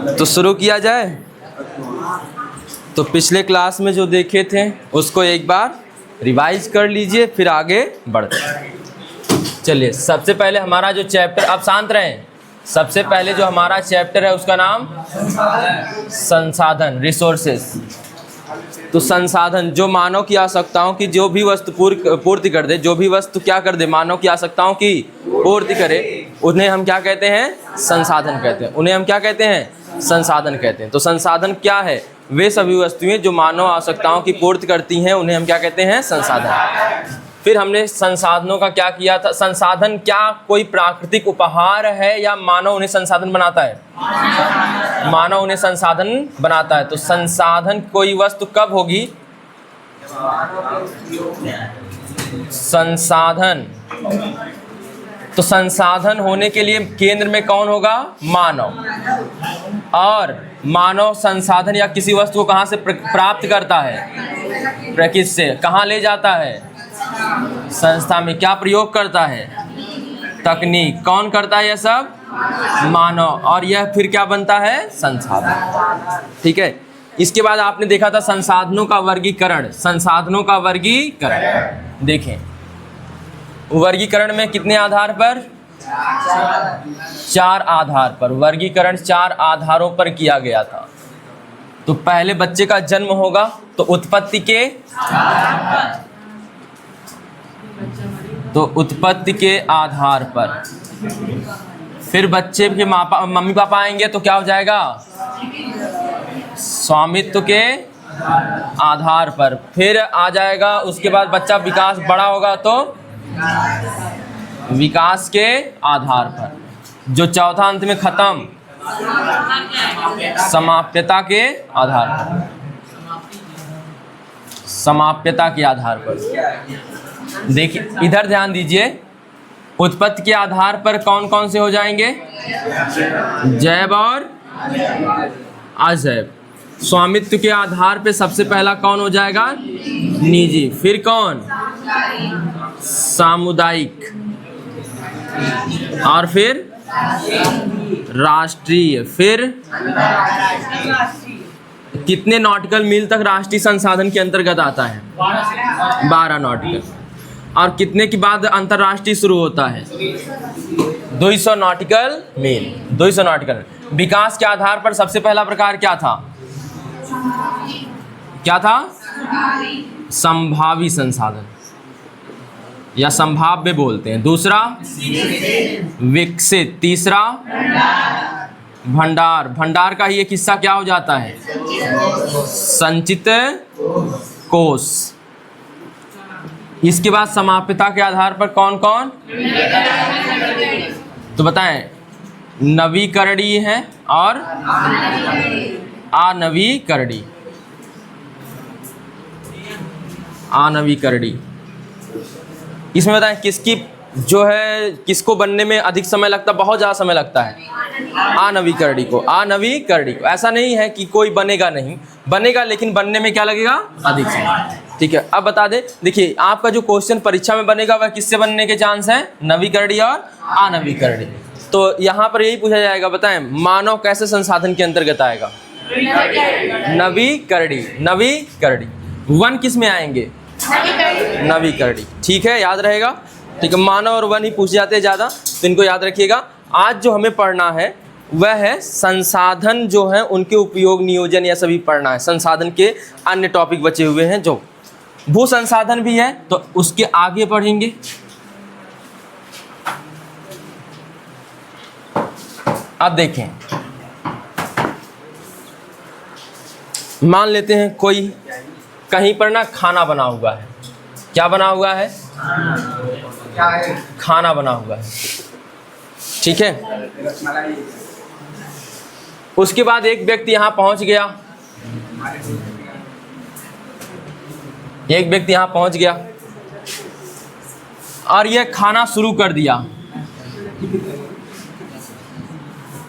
तो शुरू किया जाए। तो पिछले क्लास में जो देखे थे उसको एक बार रिवाइज कर लीजिए, फिर आगे बढ़ते हैं। चलिए, सबसे पहले हमारा जो चैप्टर, आप शांत रहें, सबसे पहले जो हमारा चैप्टर है उसका नाम संसाधन, रिसोर्सेस। तो संसाधन जो मानव की आवश्यकताओं की जो भी वस्तु पूर्ति कर दे, जो भी वस्तु क्या कर दे, मानव की आवश्यकताओं की पूर्ति करे, उन्हें हम क्या कहते हैं? संसाधन कहते हैं। उन्हें हम क्या कहते हैं? संसाधन कहते हैं। तो संसाधन क्या है? वे सभी वस्तुएं जो मानव आवश्यकताओं की पूर्ति करती हैं उन्हें हम क्या कहते हैं? संसाधन। फिर हमने संसाधनों का क्या किया था? संसाधन क्या कोई प्राकृतिक उपहार है या मानव उन्हें संसाधन बनाता है? मानव उन्हें संसाधन बनाता है। तो संसाधन कोई वस्तु कब होगी? संसाधन, तो संसाधन होने के लिए केंद्र में कौन होगा? मानव। और मानव संसाधन या किसी वस्तु को कहाँ से प्राप्त करता है? प्रकृति से। कहाँ ले जाता है? संस्था में। क्या प्रयोग करता है? तकनीक। कौन करता है यह सब? मानव। और यह फिर क्या बनता है? संसाधन। ठीक है। इसके बाद आपने देखा था संसाधनों का वर्गीकरण। संसाधनों का वर्गीकरण देखें, वर्गीकरण में कितने आधार पर? 4 आधार पर। वर्गीकरण 4 आधारों पर किया गया था। तो पहले बच्चे का जन्म होगा तो उत्पत्ति के, तो उत्पत्ति के आधार पर। फिर बच्चे के मम्मी पापा आएंगे तो क्या हो जाएगा? स्वामित्व के आधार पर। फिर आ जाएगा, उसके बाद बच्चा विकास बड़ा होगा तो विकास के आधार पर। जो चौथा अंत में खत्म, समाप्यता के आधार पर। समाप्यता के आधार पर। देखिए इधर ध्यान दीजिए, उत्पत्ति के आधार पर कौन कौन से हो जाएंगे? जैव और अजैव। स्वामित्व के आधार पे सबसे पहला कौन हो जाएगा? निजी। फिर कौन? सामुदायिक। और फिर राष्ट्रीय। फिर कितने नॉटिकल मील तक राष्ट्रीय संसाधन के अंतर्गत आता है? 12 नॉटिकल। और कितने के बाद अंतर्राष्ट्रीय शुरू होता है? 200 नॉटिकल मील। 200 नॉटिकल। विकास के आधार पर सबसे पहला प्रकार क्या था? क्या था? संभावी संसाधन या संभाव्य बोलते हैं। दूसरा विकसित। तीसरा भंडार। भंडार का ही एक हिस्सा क्या हो जाता है? संचित कोष। इसके बाद समाप्यता के आधार पर कौन कौन? तो बताएं, नवीकरणीय है और अनवीकरणीय। अनवीकरणीय। इसमें बताएं किसकी जो है, किसको बनने में अधिक समय लगता? बहुत ज़्यादा समय लगता है अनवीकरणीय को। अनवीकरणीय को। ऐसा नहीं है कि कोई बनेगा नहीं, बनेगा, लेकिन बनने में क्या लगेगा? अधिक समय। ठीक है। अब बता दें, देखिए आपका जो क्वेश्चन परीक्षा में बनेगा वह किससे बनने के चांस हैं? नवीकरणीय और अनवीकरणीय। तो यहाँ पर यही पूछा जाएगा, बताएं मानव कैसे संसाधन के अंतर्गत आएगा? नवीकरणीय। नवीकरणीय। वन किस में आएंगे? नवीकरणीय। ठीक है, याद रहेगा। ठीक है, मानव और वन ही पूछे जाते हैं ज़्यादा, तो इनको याद रखिएगा। आज जो हमें पढ़ना है वह है संसाधन जो है उनके उपयोग, नियोजन, या सभी पढ़ना है। संसाधन के अन्य टॉपिक बचे हुए हैं, जो भू संसाधन भी है तो उसके आगे पढ़ेंगे। अब देखें, मान लेते हैं कोई कहीं पर ना खाना बना हुआ है। क्या बना हुआ है? खाना बना हुआ है। ठीक है। उसके बाद एक व्यक्ति यहां पहुंच गया। एक व्यक्ति यहां पहुंच गया और यह खाना शुरू कर दिया।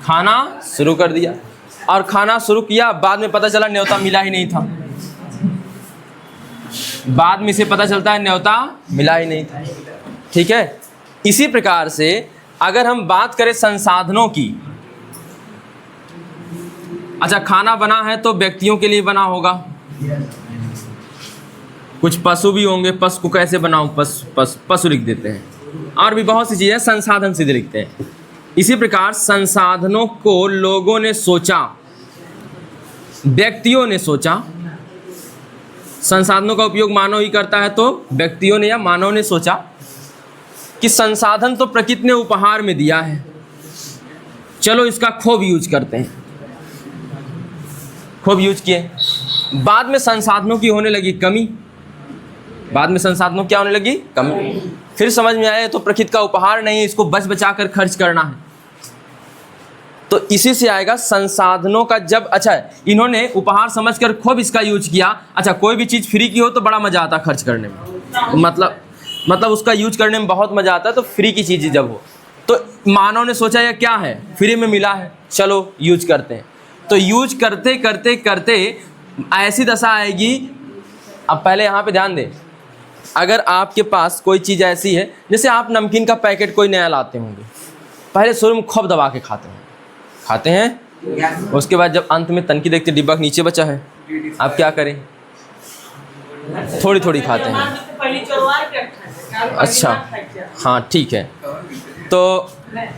खाना शुरू कर दिया और खाना शुरू किया, बाद में पता चला न्योता मिला ही नहीं था। बाद में इसे पता चलता है न्योता मिला ही नहीं था। ठीक है। इसी प्रकार से अगर हम बात करें संसाधनों की, अच्छा, खाना बना है तो व्यक्तियों के लिए बना होगा, कुछ पशु भी होंगे, पशु को कैसे बनाऊं, पशु लिख देते हैं, और भी बहुत सी चीज़ें संसाधन सीधे लिखते हैं। इसी प्रकार संसाधनों को लोगों ने सोचा, व्यक्तियों ने सोचा, संसाधनों का उपयोग मानव ही करता है तो व्यक्तियों ने या मानव ने सोचा कि संसाधन तो प्रकृति ने उपहार में दिया है, चलो इसका खूब यूज करते हैं। खूब यूज किए, बाद में संसाधनों की होने लगी कमी, बाद में संसाधनों क्या होने लगी, कमी। फिर समझ में आया तो प्रकृति का उपहार नहीं है, इसको बच बचा कर खर्च करना है। तो इसी से आएगा संसाधनों का जब, अच्छा इन्होंने उपहार समझकर खूब इसका यूज किया। अच्छा, कोई भी चीज़ फ्री की हो तो बड़ा मज़ा आता खर्च करने में, मतलब उसका यूज करने में बहुत मज़ा आता है। तो फ्री की चीज़ जब हो तो मानव ने सोचा यह क्या है, फ्री में मिला है, चलो यूज करते हैं। तो यूज करते करते करते ऐसी दशा आएगी। अब पहले यहाँ पे ध्यान दें, अगर आपके पास कोई चीज़ ऐसी है, जैसे आप नमकीन का पैकेट कोई नया लाते होंगे, पहले शुरू में खूब दबा के खाते हैं, उसके बाद जब अंत में तनकी देखते डिब्बा के नीचे बचा है, आप क्या करें, थोड़ी थोड़ी खाते हैं। अच्छा, हाँ ठीक है। तो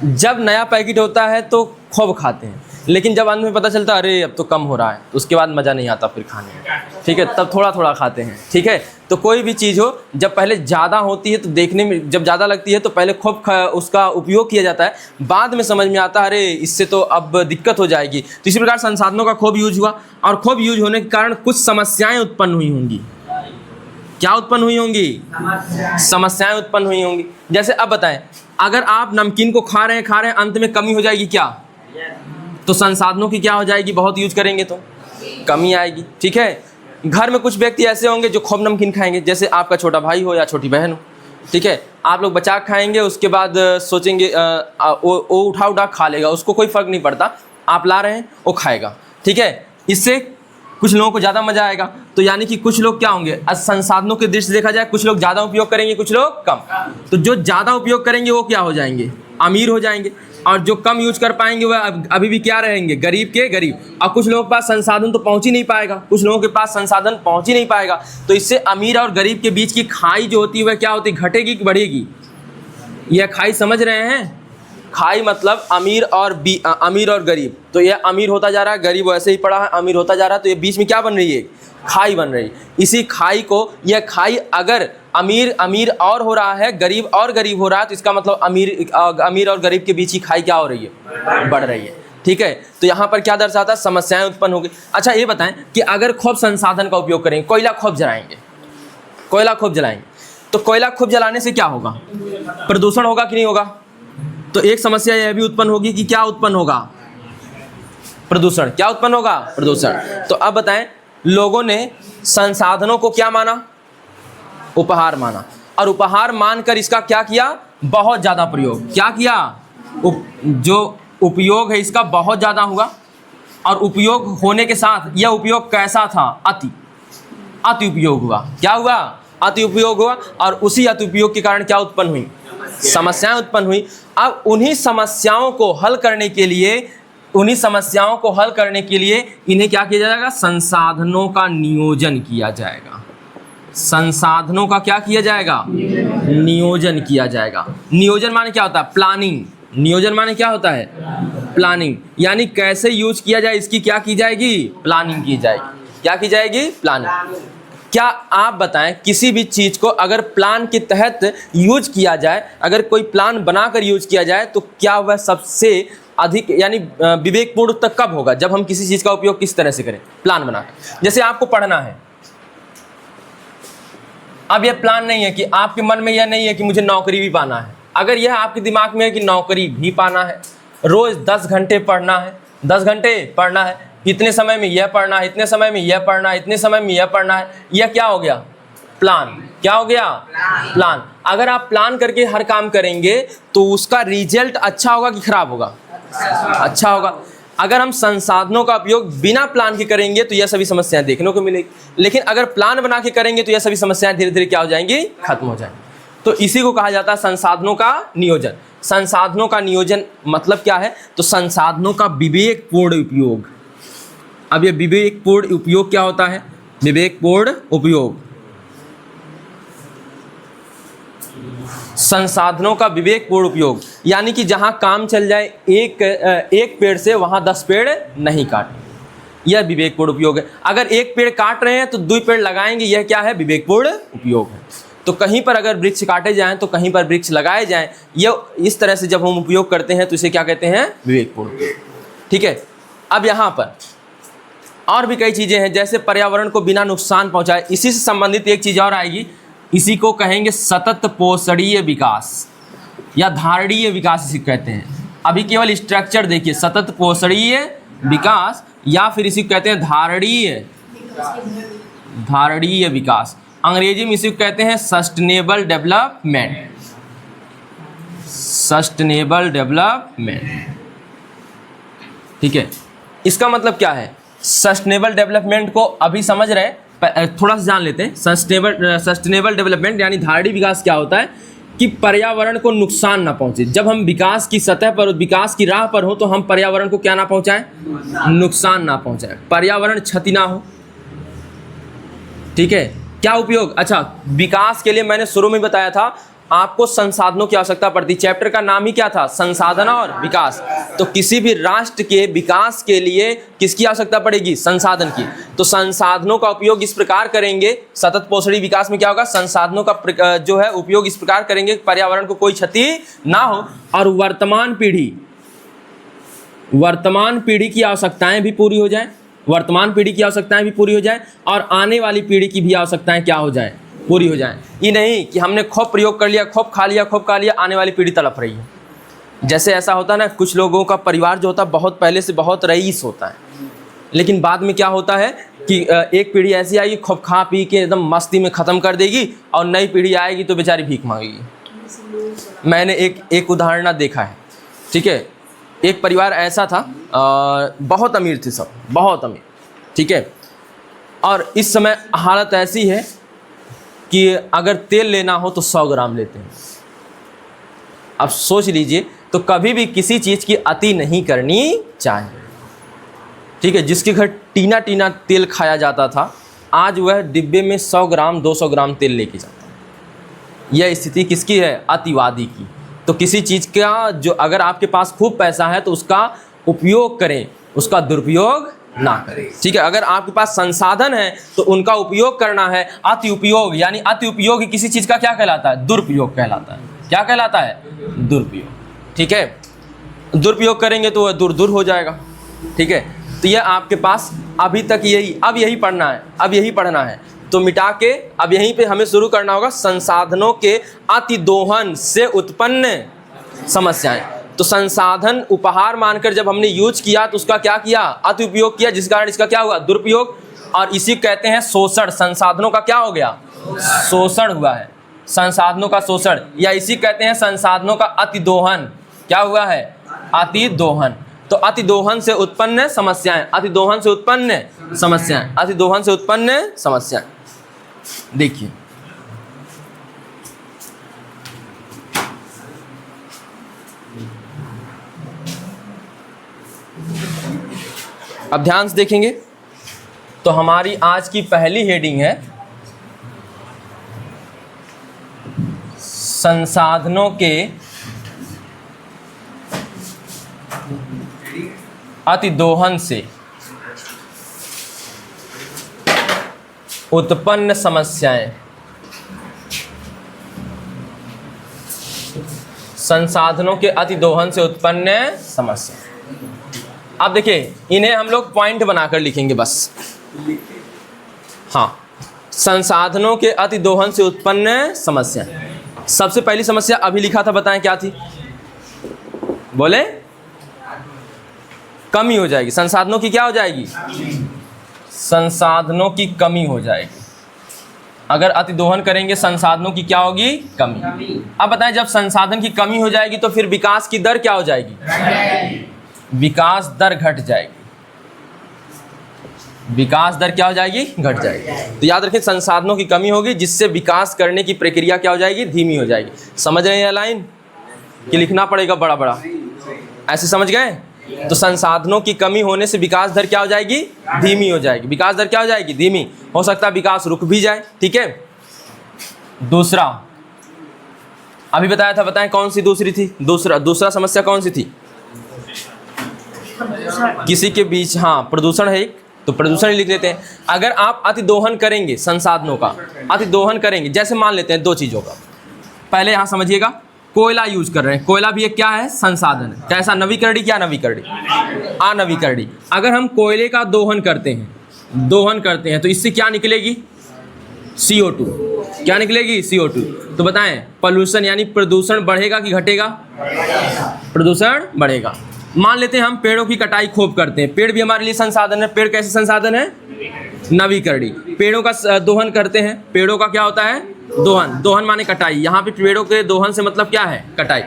जब नया पैकेट होता है तो खूब खाते हैं, लेकिन जब अंत में पता चलता है अरे अब तो कम हो रहा है, तो उसके बाद मज़ा नहीं आता फिर खाने में, ठीक है, तब थोड़ा थोड़ा खाते हैं, ठीक है। तो कोई भी चीज़ हो, जब पहले ज़्यादा होती है तो देखने में जब ज़्यादा लगती है तो पहले खूब उसका उपयोग किया जाता है, बाद में समझ में आता है अरे इससे तो अब दिक्कत हो जाएगी। तो इसी प्रकार संसाधनों का खूब यूज हुआ, और खूब यूज होने के कारण कुछ समस्याएँ उत्पन्न हुई होंगी। क्या उत्पन्न हुई होंगी, समस्याएँ उत्पन्न हुई होंगी। जैसे अब बताएं, अगर आप नमकीन को खा रहे हैं, अंत में कमी हो जाएगी क्या, तो संसाधनों की क्या हो जाएगी, बहुत यूज करेंगे तो कमी आएगी, ठीक है। घर में कुछ व्यक्ति ऐसे होंगे जो खूब नमकीन खाएंगे, जैसे आपका छोटा भाई हो या छोटी बहन हो, ठीक है, आप लोग बचा खाएंगे, उसके बाद सोचेंगे वो उठा खा लेगा, उसको कोई फ़र्क नहीं पड़ता, आप ला रहे हैं वो खाएगा, ठीक है। इससे कुछ लोगों को ज़्यादा मज़ा आएगा। तो यानी कि कुछ लोग क्या होंगे, संसाधनों के दृष्टि से देखा जाए, कुछ लोग ज़्यादा उपयोग करेंगे, कुछ लोग कम। तो जो ज़्यादा उपयोग करेंगे वो क्या हो जाएंगे, अमीर हो जाएंगे, और जो कम यूज कर पाएंगे वह अभी भी क्या रहेंगे, गरीब के गरीब। और कुछ लोगों के पास संसाधन तो पहुंच ही नहीं पाएगा, कुछ लोगों के पास संसाधन पहुंच ही नहीं पाएगा। तो इससे अमीर और गरीब के बीच की खाई जो होती है वह क्या होती है, घटेगी कि बढ़ेगी। यह खाई समझ रहे हैं, खाई मतलब अमीर और गरीब। तो यह अमीर होता जा रहा है, गरीब वैसे ही पड़ा है, अमीर होता जा रहा है, तो ये बीच में क्या बन रही है, खाई बन रही। इसी खाई को, यह खाई अगर अमीर और हो रहा है, गरीब और गरीब हो रहा है, तो इसका मतलब अमीर और गरीब के बीच की खाई क्या हो रही है, बढ़ रही है, ठीक है। तो यहाँ पर क्या दर्शाता है, समस्याएं उत्पन्न हो गई। अच्छा ये बताएं कि अगर खूब संसाधन का उपयोग करेंगे, कोयला खूब जलाएंगे, तो कोयला खूब जलाने से क्या होगा, प्रदूषण होगा कि नहीं होगा। तो एक समस्या यह भी उत्पन्न होगी कि क्या उत्पन्न होगा, प्रदूषण। क्या उत्पन्न होगा, प्रदूषण। तो अब बताएं, लोगों ने संसाधनों को क्या माना, उपहार माना, और उपहार मानकर इसका क्या किया, बहुत ज़्यादा प्रयोग। क्या किया, जो उपयोग है इसका बहुत ज़्यादा हुआ, और उपयोग होने के साथ यह उपयोग कैसा था, अति उपयोग हुआ। क्या हुआ, अति उपयोग हुआ, और उसी अति उपयोग के कारण क्या उत्पन्न हुई, समस्याएं उत्पन्न हुई। अब उन्हीं समस्याओं को हल करने के लिए इन्हें क्या किया जाएगा, संसाधनों का नियोजन किया जाएगा। संसाधनों का क्या किया जाएगा, नियोजन किया जाएगा। नियोजन माने क्या होता है, प्लानिंग। नियोजन माने क्या होता है, प्लानिंग। यानी कैसे यूज किया जाए इसकी क्या की जाएगी, प्लानिंग की जाएगी। क्या की जाएगी, प्लानिंग। क्या आप बताएं, किसी भी चीज़ को अगर प्लान के तहत यूज किया जाए, अगर कोई प्लान बनाकर यूज किया जाए, तो क्या वह सबसे अधिक यानी विवेकपूर्ण तक कब होगा, जब हम किसी चीज़ का उपयोग किस तरह से करें, प्लान बनाकर। जैसे आपको पढ़ना है, अब यह प्लान नहीं है कि आपके मन में यह नहीं है कि मुझे नौकरी भी पाना है। अगर यह आपके दिमाग में है कि नौकरी भी पाना है, रोज़ 10 घंटे पढ़ना है, 10 घंटे पढ़ना है, इतने समय में यह पढ़ना है, इतने समय में यह पढ़ना है, इतने समय में यह पढ़ना है, यह क्या हो गया, प्लान। क्या हो गया, प्लान। अगर आप प्लान करके हर काम करेंगे तो उसका रिजल्ट अच्छा होगा कि खराब होगा, अच्छा होगा। अगर हम संसाधनों का उपयोग बिना प्लान के करेंगे तो यह सभी समस्याएं देखने को मिलेगी, लेकिन अगर प्लान बना के करेंगे तो यह सभी समस्याएं धीरे धीरे क्या हो जाएंगी, खत्म हो जाएंगी। तो इसी को कहा जाता है संसाधनों का नियोजन। संसाधनों का नियोजन मतलब क्या है, तो संसाधनों का विवेकपूर्ण उपयोग। अब ये विवेकपूर्ण उपयोग क्या होता है? विवेकपूर्ण उपयोग, संसाधनों का विवेकपूर्ण उपयोग, यानी कि जहां काम चल जाए, एक पेड़ से वहां 10 पेड़ नहीं काटना, यह विवेकपूर्ण उपयोग है। अगर एक पेड़ काट रहे हैं तो 2 पेड़ लगाएंगे, यह क्या है? विवेकपूर्ण उपयोग है। तो कहीं पर अगर वृक्ष काटे जाएं तो कहीं पर वृक्ष लगाए जाएं, यह इस तरह से जब हम उपयोग करते हैं तो इसे क्या कहते हैं? विवेकपूर्ण उपयोग। ठीक है। अब यहाँ पर और भी कई चीज़ें हैं, जैसे पर्यावरण को बिना नुकसान पहुँचाए, इसी से संबंधित एक चीज़ और आएगी, इसी को कहेंगे सतत पोषणीय विकास या धारणीय विकास इसे कहते हैं। अभी केवल स्ट्रक्चर देखिए, सतत पोषणीय विकास या फिर इसी को कहते हैं धारणीय विकास। अंग्रेजी में इसी को कहते हैं सस्टेनेबल डेवलपमेंट, सस्टेनेबल डेवलपमेंट। ठीक है, इसका मतलब क्या है? सस्टेनेबल डेवलपमेंट को अभी समझ रहे हैं, थोड़ा सा जान लेते हैं। सस्टेनेबल डेवलपमेंट यानी धारणीय विकास क्या होता है कि पर्यावरण को नुकसान ना पहुंचे। जब हम विकास की सतह पर, विकास की राह पर हो, तो हम पर्यावरण को क्या ना पहुंचाएं? नुकसान ना पहुंचाएं, पर्यावरण क्षति ना हो। ठीक है। क्या उपयोग? अच्छा, विकास के लिए मैंने शुरू में बताया था आपको संसाधनों की आवश्यकता पड़ती। चैप्टर का नाम ही क्या था? संसाधन और विकास। तो किसी भी राष्ट्र के विकास के लिए किसकी आवश्यकता पड़ेगी? संसाधन की। तो संसाधनों का उपयोग इस प्रकार करेंगे, सतत पोषणीय विकास में क्या होगा? संसाधनों का जो है उपयोग इस प्रकार करेंगे पर्यावरण को कोई क्षति ना हो और वर्तमान पीढ़ी की आवश्यकताएं भी पूरी हो जाए, वर्तमान पीढ़ी की आवश्यकताएं भी पूरी हो जाए और आने वाली पीढ़ी की भी आवश्यकताएं क्या हो जाए? पूरी हो जाए। ये नहीं कि हमने खूब प्रयोग कर लिया, खूब खा लिया, आने वाली पीढ़ी तड़प रही है। जैसे ऐसा होता है ना, कुछ लोगों का परिवार जो होता है बहुत पहले से बहुत रईस होता है, लेकिन बाद में क्या होता है कि एक पीढ़ी ऐसी आएगी खूब खा पी के एकदम मस्ती में ख़त्म कर देगी और नई पीढ़ी आएगी तो बेचारी भीख मांगेगी। मैंने एक उदाहरण देखा है। ठीक है, एक परिवार ऐसा था, बहुत अमीर थे, सब बहुत अमीर। ठीक है, और इस समय हालत ऐसी है कि अगर तेल लेना हो तो 100 ग्राम लेते हैं। अब सोच लीजिए, तो कभी भी किसी चीज़ की अति नहीं करनी चाहिए। ठीक है, जिसके घर टीना तेल खाया जाता था, आज वह डिब्बे में 100 ग्राम 200 ग्राम तेल लेके जाता है। यह स्थिति किसकी है? अतिवादी की। तो किसी चीज़ का जो, अगर आपके पास खूब पैसा है तो उसका उपयोग करें, उसका दुरुपयोग ना करें। ठीक है, अगर आपके पास संसाधन है तो उनका उपयोग करना है। अति उपयोग यानी अति उपयोग किसी चीज़ का क्या कहलाता है? दुरुपयोग कहलाता है। क्या कहलाता है? दुरुपयोग। ठीक है, दुरुपयोग करेंगे तो वह दूर हो जाएगा। ठीक है, तो यह आपके पास अभी तक अब यही पढ़ना है, तो मिटा के अब यहीं पे हमें शुरू करना होगा संसाधनों के अति दोहन से उत्पन्न समस्याएं। तो संसाधन उपहार मानकर जब हमने यूज किया तो उसका क्या किया? अति उपयोग किया, जिस कारण इसका क्या हुआ? दुरुपयोग। और इसी कहते हैं शोषण। संसाधनों का क्या हो गया? शोषण हुआ है, संसाधनों का शोषण, या इसी कहते हैं संसाधनों का अति दोहन। क्या हुआ है? अति दोहन। तो अति दोहन से उत्पन्न समस्याएं, अति दोहन से उत्पन्न समस्याएं, अति दोहन से उत्पन्न समस्याएं। देखिए, अब ध्यान से देखेंगे तो हमारी आज की पहली हेडिंग है संसाधनों के अतिदोहन से उत्पन्न समस्याएं। संसाधनों के अतिदोहन से उत्पन्न समस्या। अब देखिए, इन्हें हम लोग पॉइंट बनाकर लिखेंगे बस। हाँ, संसाधनों के अतिदोहन से उत्पन्न समस्या। सबसे पहली समस्या अभी लिखा था, बताएं क्या थी? बोले? कमी हो जाएगी। संसाधनों की क्या हो जाएगी? संसाधनों की कमी हो जाएगी। अगर अतिदोहन करेंगे संसाधनों की क्या होगी? कमी। अब बताएं, जब संसाधन की कमी हो जाएगी तो फिर विकास की दर क्या हो जाएगी? विकास दर घट जाएगी। विकास दर क्या हो जाएगी? घट जाएगी। तो याद रखें, संसाधनों की कमी होगी जिससे विकास करने की प्रक्रिया क्या हो जाएगी? धीमी हो जाएगी। समझ रहे हैं लाइन कि लिखना पड़ेगा बड़ा बड़ा? ऐसे समझ गए? तो संसाधनों की कमी होने से विकास दर क्या हो जाएगी? धीमी हो जाएगी। विकास दर क्या हो जाएगी? धीमी। हो सकता है विकास रुक भी जाए। ठीक है। दूसरा अभी बताया था, बताएं कौन सी दूसरी थी? दूसरा समस्या कौन सी थी? किसी के बीच, हाँ प्रदूषण है एक, तो प्रदूषण ही लिख लेते हैं। अगर आप अतिदोहन करेंगे संसाधनों का, अतिदोहन करेंगे, जैसे मान लेते हैं दो चीज़ों का, पहले यहाँ समझिएगा, कोयला यूज कर रहे हैं। कोयला भी एक क्या है? संसाधन है। कैसा? नवीकरणीय। क्या नवीकरणीय? अनवीकरणीय। अगर हम कोयले का दोहन करते हैं तो इससे क्या निकलेगी? CO2। क्या निकलेगी? CO2। तो बताएं पॉल्यूशन यानी प्रदूषण बढ़ेगा कि घटेगा? प्रदूषण बढ़ेगा। मान लेते हैं हम पेड़ों की कटाई खूब करते हैं। पेड़ भी हमारे लिए संसाधन है। पेड़ कैसे संसाधन है? नवीकरणीय। पेड़ों का दोहन करते हैं। पेड़ों का क्या होता है? दोहन। दोहन माने कटाई। यहाँ पे पेड़ों के दोहन से मतलब क्या है? कटाई।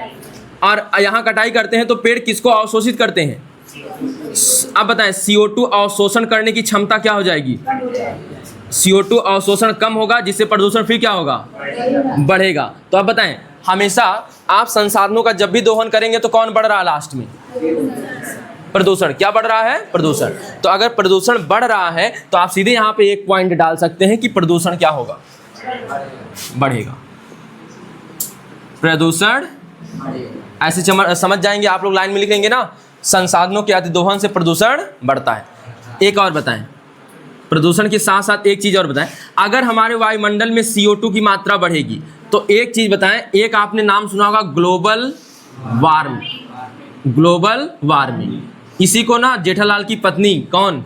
और यहाँ कटाई करते हैं तो पेड़ किसको अवशोषित करते हैं? अब बताएं CO2 अवशोषण करने की क्षमता क्या हो जाएगी? CO2 अवशोषण कम होगा, जिससे प्रदूषण फिर क्या होगा? बढ़ेगा। तो अब बताएं हमेशा आप संसाधनों का जब भी दोहन करेंगे तो कौन बढ़ रहा है लास्ट में? प्रदूषण। क्या बढ़ रहा है? प्रदूषण। तो अगर प्रदूषण बढ़ रहा है तो आप सीधे यहाँ पे एक पॉइंट डाल सकते हैं कि प्रदूषण क्या होगा? बढ़ेगा। प्रदूषण ऐसे समझ जाएंगे आप लोग, लाइन में लिखेंगे ना, संसाधनों के अतिदोहन से प्रदूषण बढ़ता है। एक और बताएं, प्रदूषण के साथ साथ एक चीज और बताएं, अगर हमारे वायुमंडल में CO2 की मात्रा बढ़ेगी तो एक चीज बताएं, एक आपने नाम सुना होगा ग्लोबल वार्मिंग। Global warming. इसी को ना जेठालाल की पत्नी कौन?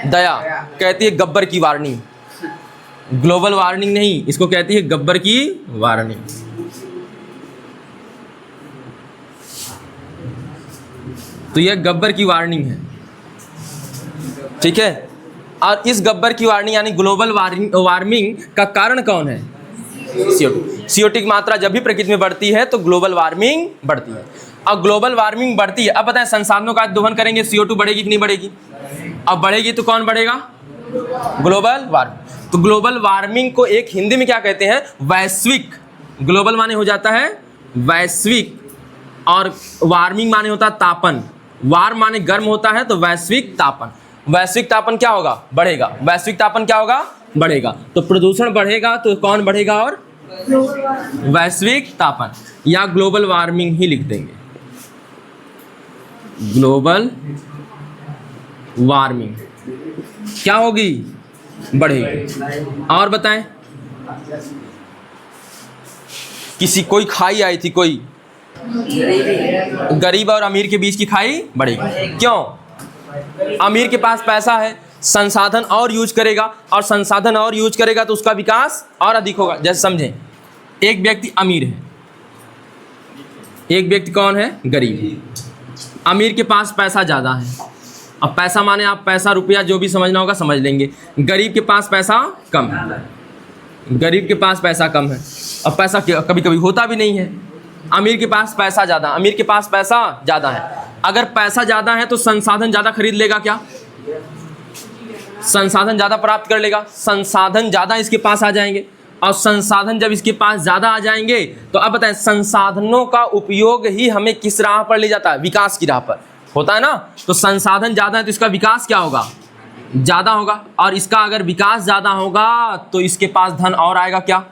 दया कहती है गब्बर की वार्निंग। ग्लोबल वार्निंग नहीं, इसको कहती है गब्बर की वार्निंग। तो यह गब्बर की वार्निंग है। ठीक है। और इस गब्बर की वार्निंग यानी ग्लोबल वार्मिंग का कारण कौन है? CO2 की मात्रा जब भी प्रकृति में बढ़ती है तो ग्लोबल वार्मिंग बढ़ती है। अब ग्लोबल वार्मिंग बढ़ती है, अब बताएं संसाधनों का दोहन करेंगे CO2 बढ़ेगी कि नहीं बढ़ेगी? अब बढ़ेगी तो कौन बढ़ेगा? Global warming. तो ग्लोबल वार्मिंग को एक हिंदी में क्या कहते हैं? वैश्विक। ग्लोबल माने हो जाता है वैश्विक, और वार्मिंग माने होता है तापन। वार्म माने गर्म होता है, तो वैश्विक तापन। वैश्विक तापन क्या होगा? बढ़ेगा। वैश्विक तापन क्या होगा? बढ़ेगा। तो प्रदूषण बढ़ेगा तो कौन बढ़ेगा? और वैश्विक तापन, या ग्लोबल वार्मिंग ही लिख देंगे। ग्लोबल वार्मिंग क्या होगी? बढ़ेगी। और बताएं, कोई खाई आई थी, कोई गरीब और अमीर के बीच की खाई बढ़ेगी। क्यों? अमीर के पास पैसा है, संसाधन और यूज करेगा, और संसाधन और यूज करेगा तो उसका विकास और अधिक होगा। जैसे समझें, एक व्यक्ति अमीर है, एक व्यक्ति कौन है? गरीब। अमीर के पास पैसा ज़्यादा है। अब पैसा माने आप पैसा रुपया जो भी समझना होगा समझ लेंगे। गरीब के पास पैसा कम है। गरीब के पास पैसा कम है। अब पैसा कभी कभी होता भी नहीं है। अमीर के पास पैसा ज़्यादा, अमीर के पास पैसा ज़्यादा है। अगर पैसा ज़्यादा है तो संसाधन ज़्यादा खरीद लेगा। क्या? संसाधन ज़्यादा प्राप्त कर लेगा। संसाधन ज़्यादा इसके पास आ जाएंगे, और संसाधन जब इसके पास ज़्यादा आ जाएंगे तो अब बताएं संसाधनों का उपयोग ही हमें किस राह पर ले जाता है? विकास की राह पर होता है ना। तो संसाधन ज़्यादा है तो इसका विकास क्या होगा? ज़्यादा होगा। और इसका अगर विकास ज़्यादा होगा तो इसके पास धन और आएगा। क्या?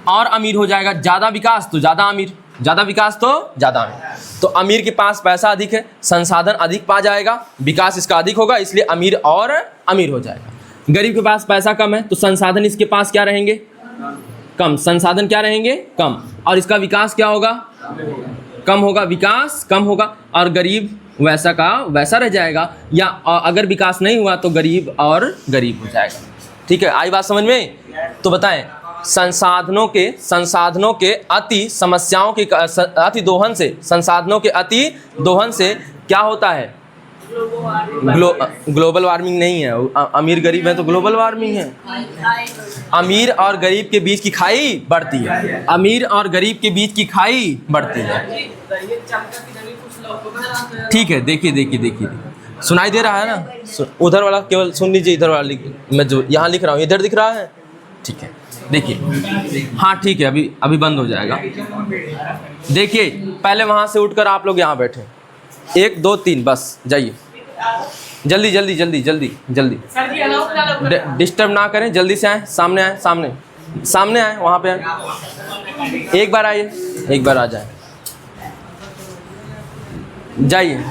और अमीर हो जाएगा। ज़्यादा विकास तो ज़्यादा अमीर, ज़्यादा विकास तो ज़्यादा अमीर। तो अमीर के पास पैसा अधिक है, संसाधन अधिक पा जाएगा, विकास इसका अधिक होगा, इसलिए अमीर और अमीर हो जाएगा। गरीब के पास पैसा कम है तो संसाधन इसके पास क्या रहेंगे? कम। संसाधन क्या रहेंगे? कम। और इसका विकास क्या होगा? कम होगा। विकास कम होगा, और गरीब वैसा का वैसा रह जाएगा, या अगर विकास नहीं हुआ तो गरीब और गरीब हो जाएगा। ठीक है, आई बात समझ में? तो बताएं संसाधनों के अति समस्याओं के अति दोहन से, संसाधनों के अति दोहन से क्या होता है? ग्लोबल वार्मिंग नहीं है। अमीर गरीब है तो ग्लोबल वार्मिंग है। अमीर और गरीब के बीच की खाई बढ़ती है। अमीर और गरीब के बीच की खाई बढ़ती है। ठीक है, देखिए सुनाई दे रहा है ना? उधर वाला केवल सुन लीजिए, इधर वाला मैं जो यहाँ लिख रहा हूँ इधर दिख रहा है। ठीक है, देखिए। हाँ ठीक है, अभी बंद हो जाएगा। देखिए, पहले वहाँ से उठकर आप लोग यहाँ बैठे, 1 2 3 बस जाइए, जल्दी जल्दी जल्दी जल्दी जल्दी, डिस्टर्ब ना करें, जल्दी से आए, सामने आए, सामने आए, वहाँ पे आए, एक बार आइए, एक बार आ जाए, जाइए।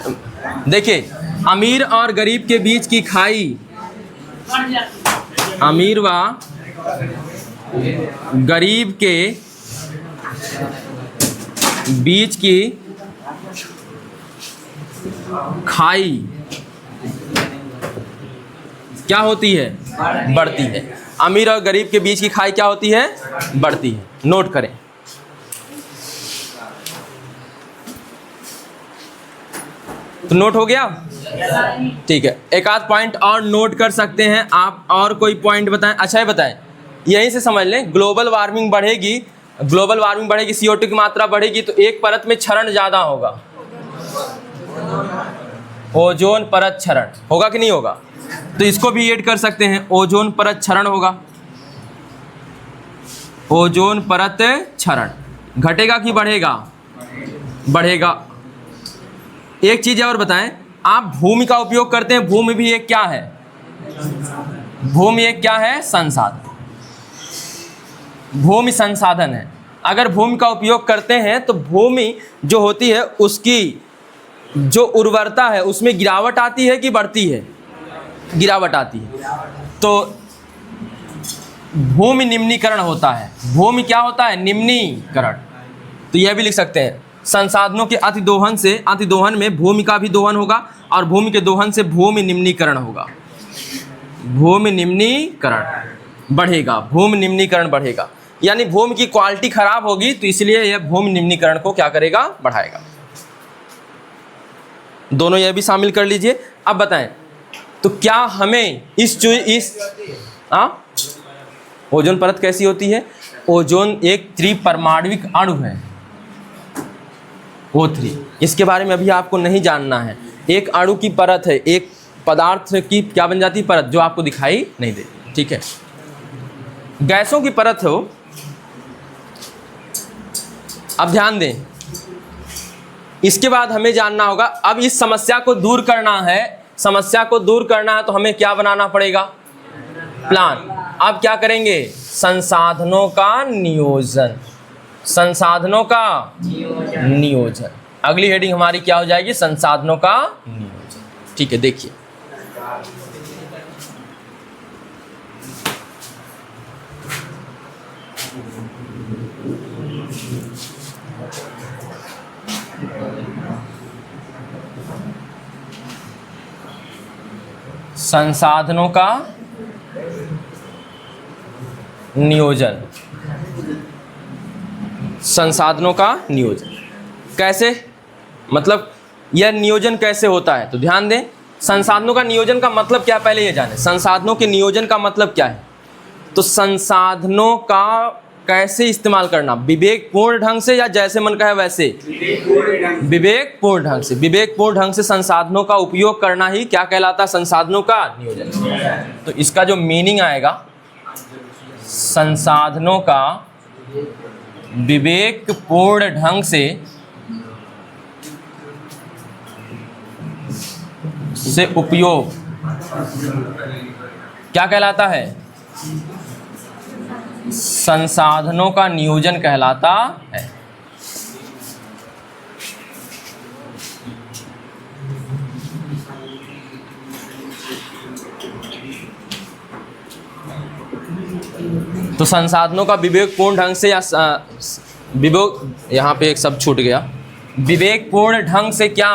देखिए, अमीर और गरीब के बीच की खाई, अमीर व गरीब के बीच की खाई क्या होती है? बढ़ती है। अमीर और गरीब के बीच की खाई क्या होती है? बढ़ती है। नोट करें। तो नोट हो गया? ठीक है, एक आध पॉइंट और नोट कर सकते हैं आप, और कोई पॉइंट बताएं। अच्छा है, बताएं, यहीं से समझ लें, ग्लोबल वार्मिंग बढ़ेगी, CO2 की मात्रा बढ़ेगी तो एक परत में क्षरण ज़्यादा होगा, ओजोन परत क्षरण होगा कि नहीं होगा? तो इसको भी ऐड कर सकते हैं, ओजोन परत क्षरण होगा, ओजोन परत क्षरण घटेगा कि बढ़ेगा? बढ़ेगा। एक चीज़ और बताएं, आप भूमि का उपयोग करते हैं, भूमि भी एक क्या है? भूमि एक क्या है? संसाधन। भूमि संसाधन है। अगर भूमि का उपयोग करते हैं तो भूमि जो होती है उसकी जो उर्वरता है उसमें गिरावट आती है कि बढ़ती है? गिरावट आती है। तो भूमि निम्नीकरण होता है। भूमि क्या होता है? निम्नीकरण। तो यह भी लिख सकते हैं, संसाधनों के अतिदोहन से, अतिदोहन में भूमि का भी दोहन होगा और भूमि के दोहन से भूमि निम्नीकरण होगा। भूमि निम्नीकरण बढ़ेगा, भूमि निम्नीकरण बढ़ेगा, यानी भूमि की क्वालिटी खराब होगी तो इसलिए यह भूमि निम्नीकरण को क्या करेगा? बढ़ाएगा। दोनों यह भी शामिल कर लीजिए। अब बताएं, तो क्या हमें ओजोन परत कैसी होती है? ओजोन एक त्रिपरमाणविक अणु है, O3। इसके बारे में अभी आपको नहीं जानना है। एक अणु की परत है, एक पदार्थ की क्या बन जाती है? परत, जो आपको दिखाई नहीं देती। ठीक है, गैसों की परत हो। अब ध्यान दें, इसके बाद हमें जानना होगा, अब इस समस्या को दूर करना है, समस्या को दूर करना है तो हमें क्या बनाना पड़ेगा? प्लान। अब क्या करेंगे? संसाधनों का नियोजन, संसाधनों का नियोजन। अगली हेडिंग हमारी क्या हो जाएगी? संसाधनों का नियोजन। ठीक है, देखिए, संसाधनों का नियोजन। संसाधनों का नियोजन कैसे, मतलब यह नियोजन कैसे होता है? तो ध्यान दें, संसाधनों का नियोजन का मतलब क्या, पहले ये जानें। संसाधनों के नियोजन का मतलब क्या है? तो संसाधनों का कैसे इस्तेमाल करना, विवेकपूर्ण ढंग से या जैसे मन कहे वैसे? विवेकपूर्ण ढंग से। विवेकपूर्ण ढंग से संसाधनों का उपयोग करना ही क्या कहलाता है? संसाधनों का नियोजन। तो इसका जो मीनिंग आएगा, संसाधनों का विवेकपूर्ण ढंग से उपयोग क्या कहलाता है? संसाधनों का नियोजन कहलाता है। तो संसाधनों का विवेकपूर्ण ढंग से या यहाँ पे एक शब्द छूट गया, विवेकपूर्ण ढंग से क्या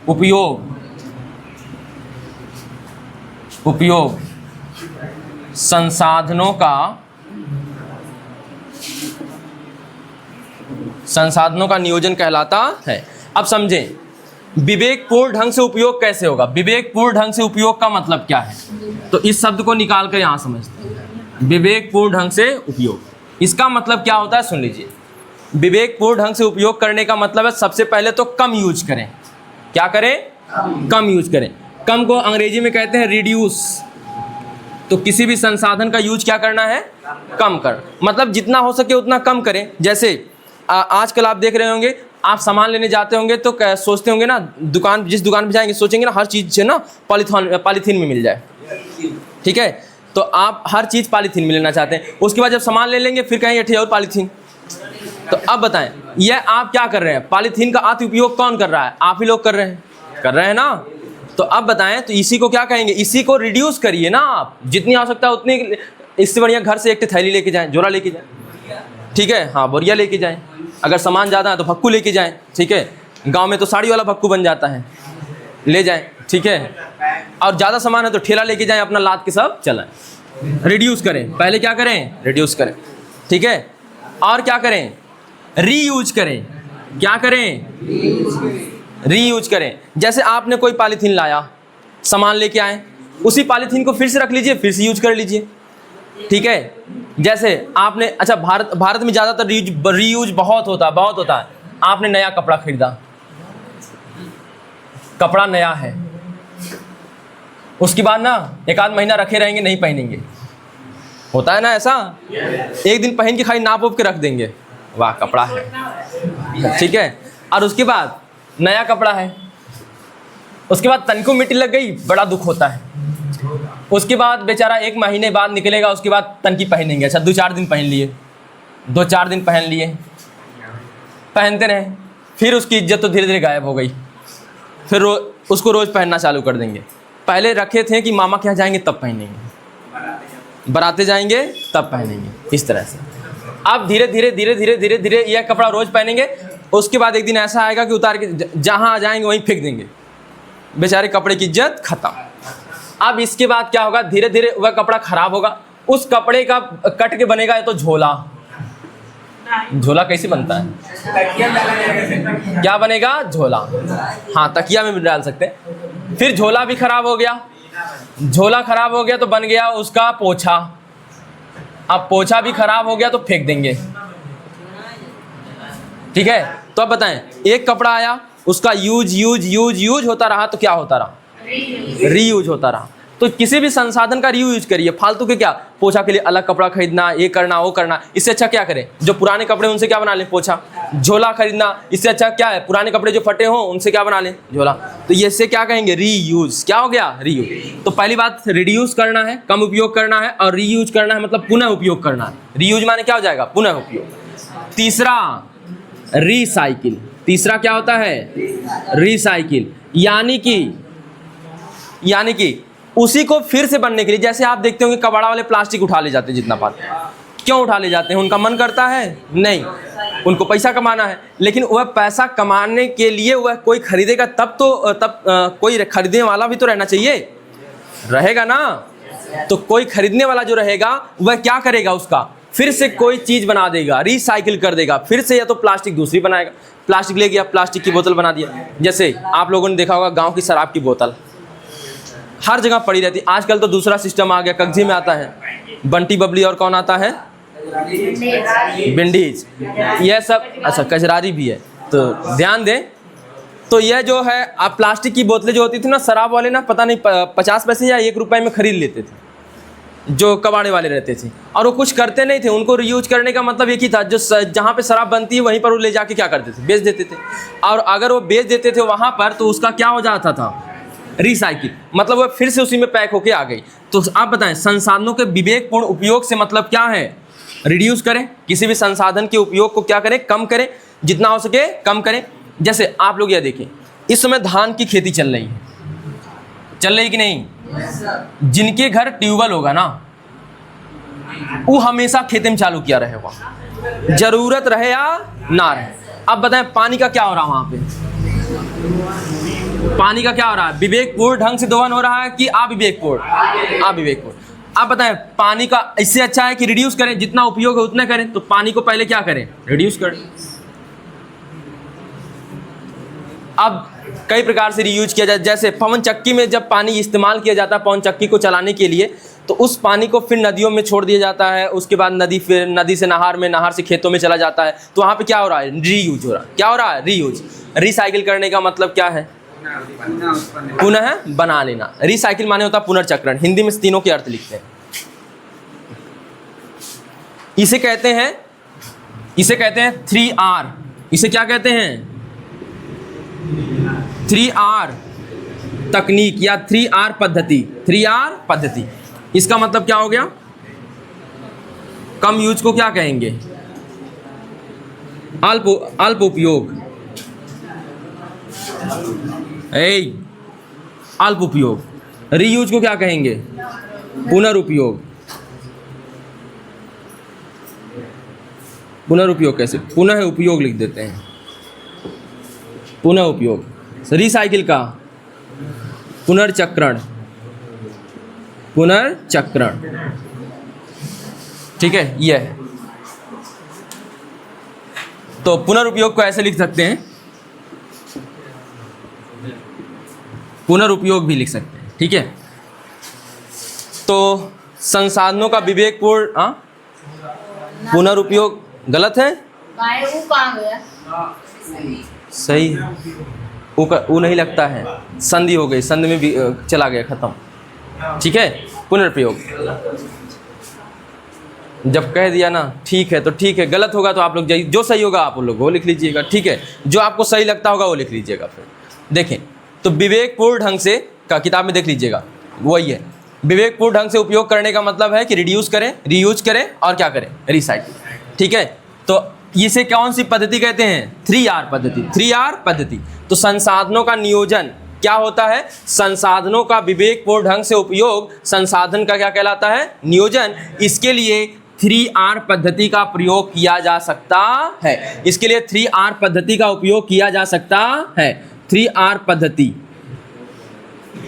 उपयोग, संसाधनों का नियोजन कहलाता है। अब समझें, विवेकपूर्ण ढंग से उपयोग कैसे होगा? विवेकपूर्ण ढंग से उपयोग का मतलब क्या है? तो इस शब्द को निकाल कर यहां समझते हैं। विवेकपूर्ण ढंग से उपयोग, इसका मतलब क्या होता है? सुन लीजिए। विवेकपूर्ण ढंग से उपयोग करने का मतलब है, सबसे पहले तो कम यूज करें। क्या करें? कम यूज करें। कम को अंग्रेजी में कहते हैं रिड्यूस। तो किसी भी संसाधन का यूज क्या करना है? कम कर, मतलब जितना हो सके उतना कम करें। जैसे आजकल आप देख रहे होंगे आप सामान लेने जाते होंगे तो सोचते होंगे ना, जिस दुकान पे जाएंगे सोचेंगे ना हर चीज़ जो ना पॉलीथीन में मिल जाए, ठीक है। तो आप हर चीज़ पॉलीथीन में लेना चाहते हैं, उसके बाद जब सामान ले लेंगे फिर कहेंगे ठीक और पॉलीथीन। तो अब बताएं, यह आप क्या कर रहे हैं? पॉलीथीन का अति उपयोग कौन कर रहा है? आप ही लोग कर रहे हैं ना। तो अब बताएं, तो इसी को क्या कहेंगे? इसी को रिड्यूस करिए ना आप, जितनी आवश्यकता उतनी। इससे बढ़िया घर से एक थैली लेके जाएं, झोला लेके जाएं, ठीक है, हाँ, बोरिया लेके जाएं। अगर सामान ज़्यादा है तो भक्कू लेके जाएं, ठीक है। गांव में तो साड़ी वाला भक्कू बन जाता है, ले जाएं, ठीक है। और ज़्यादा सामान है तो ठेला लेके जाएं, अपना लाद के सब चलाएं। रिड्यूस करें, पहले क्या करें? रिड्यूस करें, ठीक है। और क्या करें? रीयूज करें। क्या करें? रीयूज करें। जैसे आपने कोई पॉलीथीन लाया, सामान लेके आए, उसी पॉलीथीन को फिर से रख लीजिए, फिर से यूज कर लीजिए, ठीक है। जैसे आपने, अच्छा, भारत में ज़्यादातर रीयूज बहुत होता है। आपने नया कपड़ा खरीदा, कपड़ा नया है, उसके बाद ना एक आध महीना रखे रहेंगे, नहीं पहनेंगे, होता है ना ऐसा। एक दिन पहन के खाली नाप उप के रख देंगे, वाह कपड़ा है, ठीक है। और उसके बाद नया कपड़ा है, उसके बाद तन को मिट्टी लग गई, बड़ा दुख होता है। उसके बाद बेचारा एक महीने बाद निकलेगा, उसके बाद तन की पहनेंगे। अच्छा, 2-4 दिन पहन लिए, 2-4 दिन पहन लिए, पहनते रहे, फिर उसकी इज्जत तो धीरे धीरे गायब हो गई। फिर उसको रोज़ पहनना चालू कर देंगे। पहले रखे थे कि मामा के यहाँ जाएंगे तब पहनेंगे, बराते जाएंगे तब पहनेंगे, इस तरह से। अब धीरे धीरे यह कपड़ा रोज़ पहनेंगे। उसके बाद एक दिन ऐसा आएगा कि उतार के जहाँ जाएंगे वहीं फेंक देंगे, बेचारे कपड़े की इज्जत खत्म। अब इसके बाद क्या होगा? धीरे धीरे वह कपड़ा खराब होगा, उस कपड़े का कट के बनेगा या तो झोला। झोला कैसे बनता है? क्या बनेगा? झोला, हाँ, तकिया में भी डाल सकते हैं। फिर झोला भी खराब हो गया, झोला खराब हो गया तो बन गया उसका पोछा। अब पोछा भी खराब हो गया तो फेंक देंगे, ठीक है। तो अब बताएं, एक कपड़ा आया, उसका यूज होता रहा तो क्या होता रहा? रीयूज होता रहा। तो किसी भी संसाधन का रीयूज करिए, फालतू के क्या, पोछा के लिए अलग कपड़ा खरीदना, ये करना वो करना, इससे अच्छा क्या करें? जो पुराने कपड़े उनसे क्या बना लें? पोछा। झोला खरीदना, इससे अच्छा क्या है? पुराने कपड़े जो फटे हों उनसे क्या बना लें? झोला। तो ये से क्या कहेंगे? रीयूज। क्या हो गया? रीयूज। तो पहली बात, रिड्यूस करना है, कम उपयोग करना है, और रीयूज करना है मतलब पुनः उपयोग करना है। रीयूज माने क्या हो जाएगा? पुनः उपयोग। तीसरा, रिसाइकिल। तीसरा क्या होता है? रिसाइकिल। यानी कि उसी को फिर से बनने के लिए, जैसे आप देखते होंगे कबाड़ा वाले प्लास्टिक उठा ले जाते हैं जितना पाते हैं। क्यों उठा ले जाते हैं? उनका मन करता है? नहीं, उनको पैसा कमाना है। लेकिन वह पैसा कमाने के लिए वह कोई खरीदेगा तब कोई खरीदने वाला भी तो रहना चाहिए, रहेगा ना। तो कोई खरीदने वाला जो रहेगा वह क्या करेगा? उसका फिर से कोई चीज़ बना देगा, रिसाइकिल कर देगा फिर से, या तो प्लास्टिक दूसरी बनाएगा। प्लास्टिक ले गया, प्लास्टिक की बोतल बना दिया। जैसे आप लोगों ने देखा होगा गाँव की शराब की बोतल हर जगह पड़ी रहती। आजकल तो दूसरा सिस्टम आ गया, कगजी में आता है, बंटी बबली, और कौन आता है? विंडीज, यह सब। अच्छा, कजरारी भी है, तो ध्यान दें। तो यह जो है, अब प्लास्टिक की बोतलें जो होती थी ना, शराब वाले ना पता नहीं 50 पैसे या 1 रुपये में खरीद लेते थे, जो कबाड़े वाले रहते थे, और वो कुछ करते नहीं थे। उनको रीयूज करने का मतलब एक ही था, जो जहाँ पे शराब बनती है वहीं पर वो ले जाके क्या करते थे? बेच देते थे। और अगर वो बेच देते थे वहाँ पर, तो उसका क्या हो जाता था? रिसाइकिल। मतलब वह फिर से उसी में पैक होके आ गई। तो आप बताएं, संसाधनों के विवेकपूर्ण उपयोग से मतलब क्या है? रिड्यूस करें, किसी भी संसाधन के उपयोग को क्या करें? कम करें, जितना हो सके कम करें। जैसे आप लोग यह देखें, इस समय धान की खेती चल रही है, चल रही कि नहीं? जिनके घर ट्यूबवेल होगा ना, वो हमेशा खेती में चालू किया रहेगा, जरूरत रहे या ना रहे। अब बताएं, पानी का क्या हो रहा है वहाँ पे? पानी का क्या हो रहा है? विवेकपूर्ण ढंग से दोहन हो रहा है कि अविवेकपूर्ण? अविवेकपूर्ण। आप बताएं, पानी का इससे अच्छा है कि रिड्यूस करें, जितना उपयोग है उतना करें। तो पानी को पहले क्या करें? रिड्यूस करें। अब कई प्रकार से रीयूज किया जाए। जैसे पवन चक्की में जब पानी इस्तेमाल किया जाता है पवन चक्की को चलाने के लिए, तो उस पानी को फिर नदियों में छोड़ दिया जाता है। उसके बाद नदी से नहर में, नहर से खेतों में चला जाता है। तो वहाँ पे क्या हो रहा है? रीयूज हो रहा है। क्या हो रहा है? रीयूज। रिसाइकिल करने का मतलब क्या है? पुनः बना लेना। रिसाइकिल माने होता है पुनर्चक्रण। हिंदी में तीनों के अर्थ लिखते हैं। इसे कहते हैं 3R। इसे क्या कहते हैं? 3R तकनीक या 3R पद्धति, 3R पद्धति, इसका मतलब क्या हो गया? कम यूज को क्या कहेंगे? अल्प उपयोग, अल्प उपयोग। रीयूज को क्या कहेंगे? पुनरुपयोग। पुनरुपयोग कैसे? पुनः उपयोग लिख देते हैं, पुनः उपयोग। रिसाइकिल का पुनर्चक्रण, पुनर्चक्रण, ठीक है, ये है। तो पुनरुपयोग को ऐसे लिख सकते हैं, पुनरुपयोग भी लिख सकते हैं, ठीक है। तो संसाधनों का विवेकपूर्ण पुनरुपयोग गलत है, वो कहाँ गया? सही है। वो नहीं लगता है, संधि हो गई, संधि में भी चला गया, खत्म, ठीक है। पुनर्प्रयोग जब कह दिया ना, ठीक है तो ठीक है, गलत होगा तो आप लोग जो सही होगा आप लोग वो लिख लीजिएगा, ठीक है। जो आपको सही लगता होगा वो लिख लीजिएगा। फिर देखें तो विवेकपूर्ण ढंग से का किताब में देख लीजिएगा, वही है। विवेकपूर्ण ढंग से उपयोग करने का मतलब है कि रिड्यूस करें, रीयूज करें और क्या करें? रिसाइकिल, ठीक है। तो इसे कौन सी पद्धति कहते हैं? 3R पद्धति, 3R पद्धति। तो संसाधनों का नियोजन क्या होता है? संसाधनों का विवेकपूर्ण ढंग से उपयोग, संसाधन का क्या कहलाता है? नियोजन। इसके लिए 3R पद्धति का प्रयोग किया जा सकता है। इसके लिए 3R पद्धति का उपयोग किया जा सकता है। 3R पद्धति,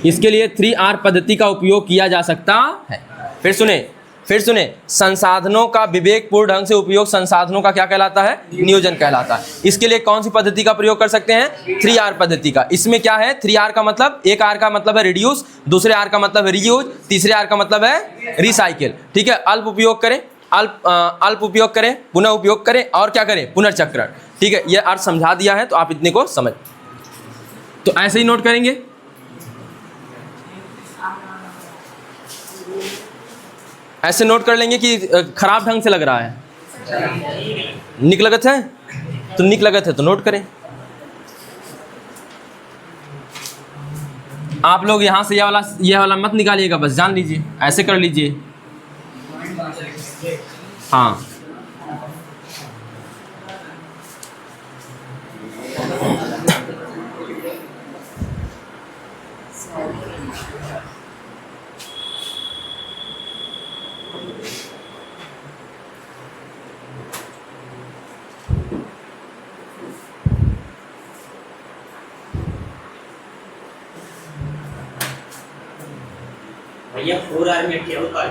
इसके लिए 3R पद्धति का उपयोग किया जा सकता है। फिर सुने, संसाधनों का विवेकपूर्ण ढंग से उपयोग संसाधनों का क्या कहलाता है? नियोजन कहलाता है। इसके लिए कौन सी पद्धति का प्रयोग कर सकते हैं? 3R पद्धति का। इसमें क्या है? 3R का मतलब, एक R का मतलब है रिड्यूस, दूसरे R का मतलब है रीयूज, तीसरे R का मतलब है रिसाइकिल, ठीक है। अल्प उपयोग करें, अल्प उपयोग करें, पुनः उपयोग करें और क्या करें? पुनर्चक्रण, ठीक है। यह अर्थ समझा दिया है तो आप इतने को समझ, तो ऐसे ही नोट करेंगे। ऐसे नोट कर लेंगे कि खराब ढंग से लग रहा है, निक लगत है तो निक लगत है तो नोट करें। आप लोग यहाँ से ये वाला मत निकालिएगा, बस जान लीजिए, ऐसे कर लीजिए। हाँ, भैया 4R में क्या होता है?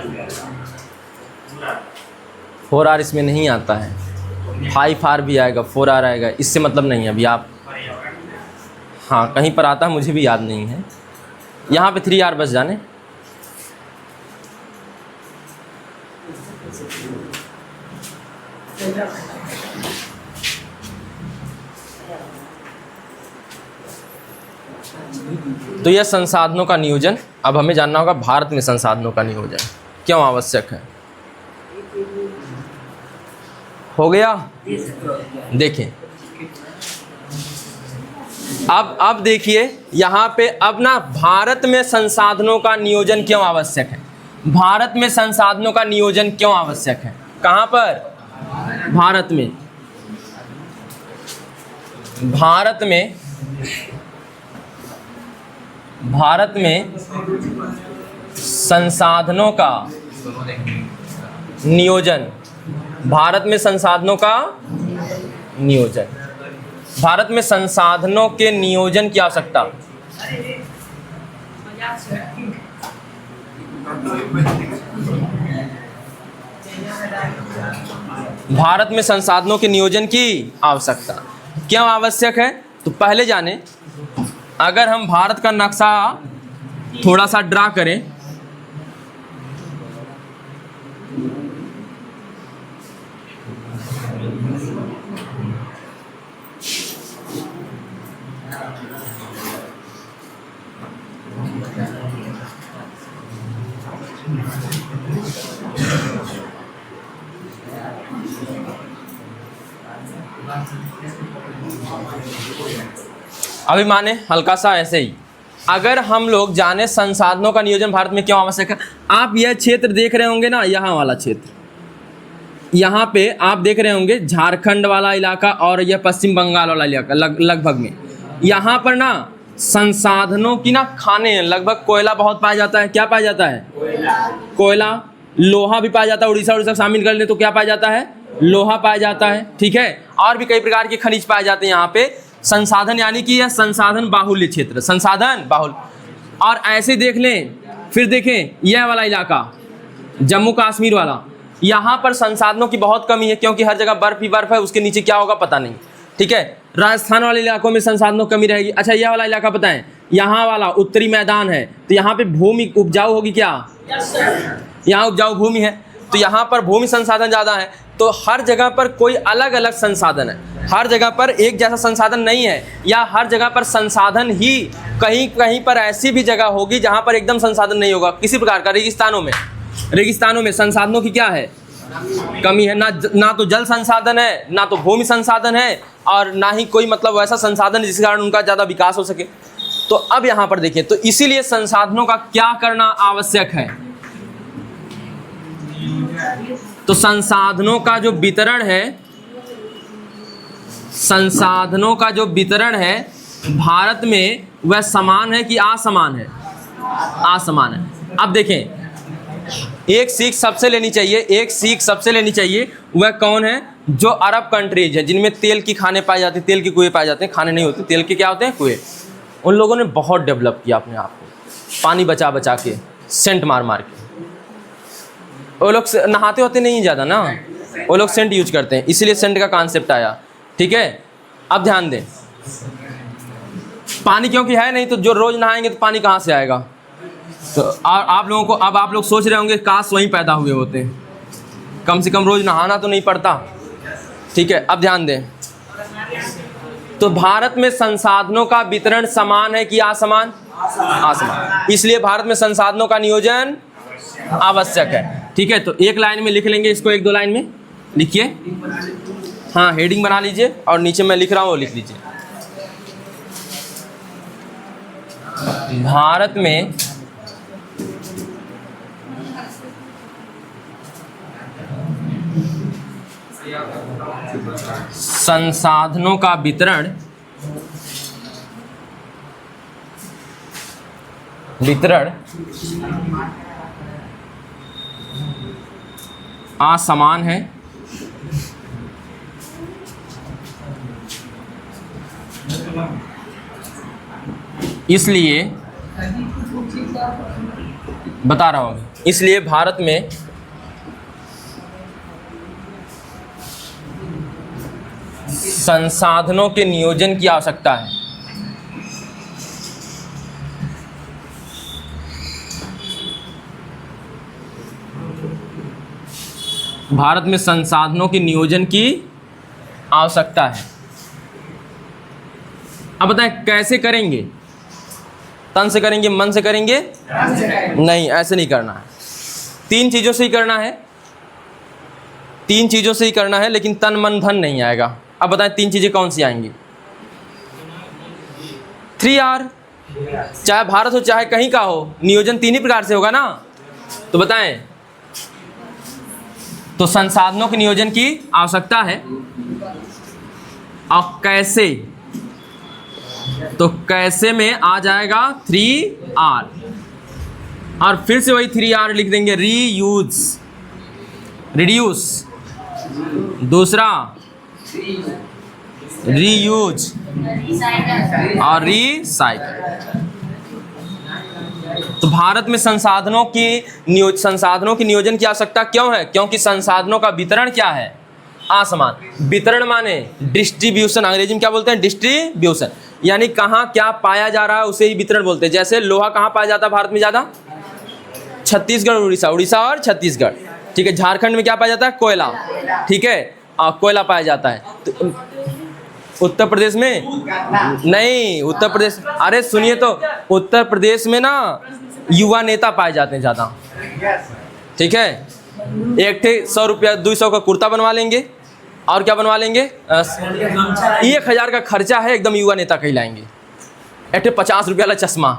4R इसमें नहीं आता है, 5R भी आएगा, 4R आएगा, इससे मतलब नहीं है अभी आप। हाँ, कहीं पर आता है, मुझे भी याद नहीं है। यहाँ पे 3R बस जाने। तो यह संसाधनों का नियोजन। अब हमें जानना होगा भारत में संसाधनों का नियोजन क्यों आवश्यक है। हो गया? देखें, अब देखिए यहाँ पे, अब ना भारत में संसाधनों का नियोजन क्यों आवश्यक है। भारत में संसाधनों का नियोजन क्यों आवश्यक है? कहाँ पर? भारत में। भारत में संसाधनों का नियोजन, भारत में संसाधनों का नियोजन, भारत में संसाधनों के नियोजन की आवश्यकता। भारत में संसाधनों के नियोजन की आवश्यकता क्यों आवश्यक है? तो पहले जाने, अगर हम भारत का नक्शा थोड़ा सा ड्रा करें, अभी माने हल्का सा ऐसे ही, अगर हम लोग जाने संसाधनों का नियोजन भारत में क्यों आवश्यक है, आप यह क्षेत्र देख रहे होंगे ना, यहाँ वाला क्षेत्र, यहाँ पे आप देख रहे होंगे झारखंड वाला इलाका और यह पश्चिम बंगाल वाला इलाका लगभग में, यहाँ पर ना संसाधनों की ना खाने हैं, लगभग कोयला बहुत पाया जाता है। क्या पाया जाता है? कोयला। लोहा भी पाया जाता है, उड़ीसा शामिल कर ले तो क्या पाया जाता है? लोहा पाया जाता है, ठीक है। और भी कई प्रकार के खनिज पाए जाते हैं यहाँ पे। संसाधन यानी कि यह संसाधन बाहुल्य क्षेत्र, संसाधन बाहुल्य। और ऐसे देख लें, फिर देखें यह वाला इलाका जम्मू कश्मीर वाला, यहाँ पर संसाधनों की बहुत कमी है क्योंकि हर जगह बर्फ ही बर्फ है, उसके नीचे क्या होगा पता नहीं, ठीक है। राजस्थान वाले इलाकों में संसाधनों की कमी रहेगी। अच्छा, यह वाला इलाका बताएं, यहाँ वाला उत्तरी मैदान है तो यहाँ पे भूमि उपजाऊ होगी क्या? यहाँ उपजाऊ भूमि है तो यहाँ पर भूमि संसाधन ज़्यादा है, तो हर जगह पर कोई अलग अलग संसाधन है, हर जगह पर एक जैसा संसाधन नहीं है, या हर जगह पर संसाधन ही कहीं कहीं पर ऐसी भी जगह होगी जहाँ पर एकदम संसाधन नहीं होगा किसी प्रकार का। रेगिस्तानों में संसाधनों की क्या है? कमी है, ना तो जल संसाधन है, ना तो भूमि संसाधन है, और ना ही कोई मतलब वैसा संसाधन जिसके कारण उनका ज़्यादा विकास हो सके। तो अब यहाँ पर देखिए, तो इसीलिए संसाधनों का क्या करना आवश्यक है? तो संसाधनों का जो वितरण है, संसाधनों का जो वितरण है भारत में वह समान है कि असमान है? असमान है। अब देखें, एक सीख सबसे लेनी चाहिए, वह कौन है? जो अरब कंट्रीज है जिनमें तेल की खाने पाए जाते हैं, तेल के कुएं पाए जाते हैं, खाने नहीं होते, तेल के क्या होते हैं? कुएं। उन लोगों ने बहुत डेवलप किया अपने आप को, पानी बचा बचा के, सेंट मार मार के। वो लोग नहाते होते नहीं ज़्यादा ना, वो लोग सेंट यूज करते हैं, इसीलिए सेंट का कॉन्सेप्ट आया, ठीक है। अब ध्यान दें, पानी क्योंकि है नहीं तो जो रोज़ नहाएंगे तो पानी कहाँ से आएगा? तो आप लोगों को, अब आप लोग सोच रहे होंगे काश वहीं पैदा हुए होते, कम से कम रोज़ नहाना तो नहीं पड़ता, ठीक है। अब ध्यान दें, तो भारत में संसाधनों का वितरण समान है कि असमान? असमान। इसलिए भारत में संसाधनों का नियोजन आवश्यक है, ठीक है। तो एक लाइन में लिख लेंगे इसको, एक दो लाइन में लिखिए, हाँ हेडिंग बना लीजिए और नीचे मैं लिख रहा हूँ वो लिख लीजिए। भारत में संसाधनों का वितरण असमान है, इसलिए बता रहा हूँ, इसलिए भारत में संसाधनों के नियोजन की आवश्यकता है। भारत में संसाधनों के नियोजन की आवश्यकता है। अब बताएं कैसे करेंगे? तन से करेंगे, मन से करेंगे? नहीं, ऐसे नहीं करना है। तीन चीज़ों से ही करना है, लेकिन तन मन धन नहीं आएगा। अब बताएं तीन चीज़ें कौन सी आएंगी? 3R, चाहे भारत हो चाहे कहीं का हो, नियोजन तीन ही प्रकार से होगा ना। तो बताएं, तो संसाधनों के नियोजन की आवश्यकता है। और कैसे? तो कैसे में आ जाएगा 3R, और फिर से वही 3R लिख देंगे, रिड्यूस, दूसरा रीयूज और रिसाइकल। तो भारत में संसाधनों की नियोजन की आवश्यकता क्यों है? क्योंकि संसाधनों का वितरण क्या है? असमान। वितरण माने डिस्ट्रीब्यूशन, अंग्रेजी में क्या बोलते हैं? डिस्ट्रीब्यूशन, यानी कहाँ क्या पाया जा रहा है उसे ही वितरण बोलते हैं। जैसे लोहा कहाँ पाया जाता है भारत में ज़्यादा? छत्तीसगढ़, उड़ीसा और छत्तीसगढ़, ठीक है। झारखंड में क्या पाया जाता है? कोयला, ठीक है, कोयला पाया जाता है। तो उत्तर प्रदेश में नहीं, उत्तर प्रदेश, अरे सुनिए तो, उत्तर प्रदेश में ना युवा नेता पाए जाते हैं ज़्यादा, ठीक है। एक थे 100 रुपया 200 का कुर्ता बनवा लेंगे, और क्या बनवा लेंगे? 1000 का खर्चा है, एकदम युवा नेता कहलाएंगे, एटे 50 रुपये वाला चश्मा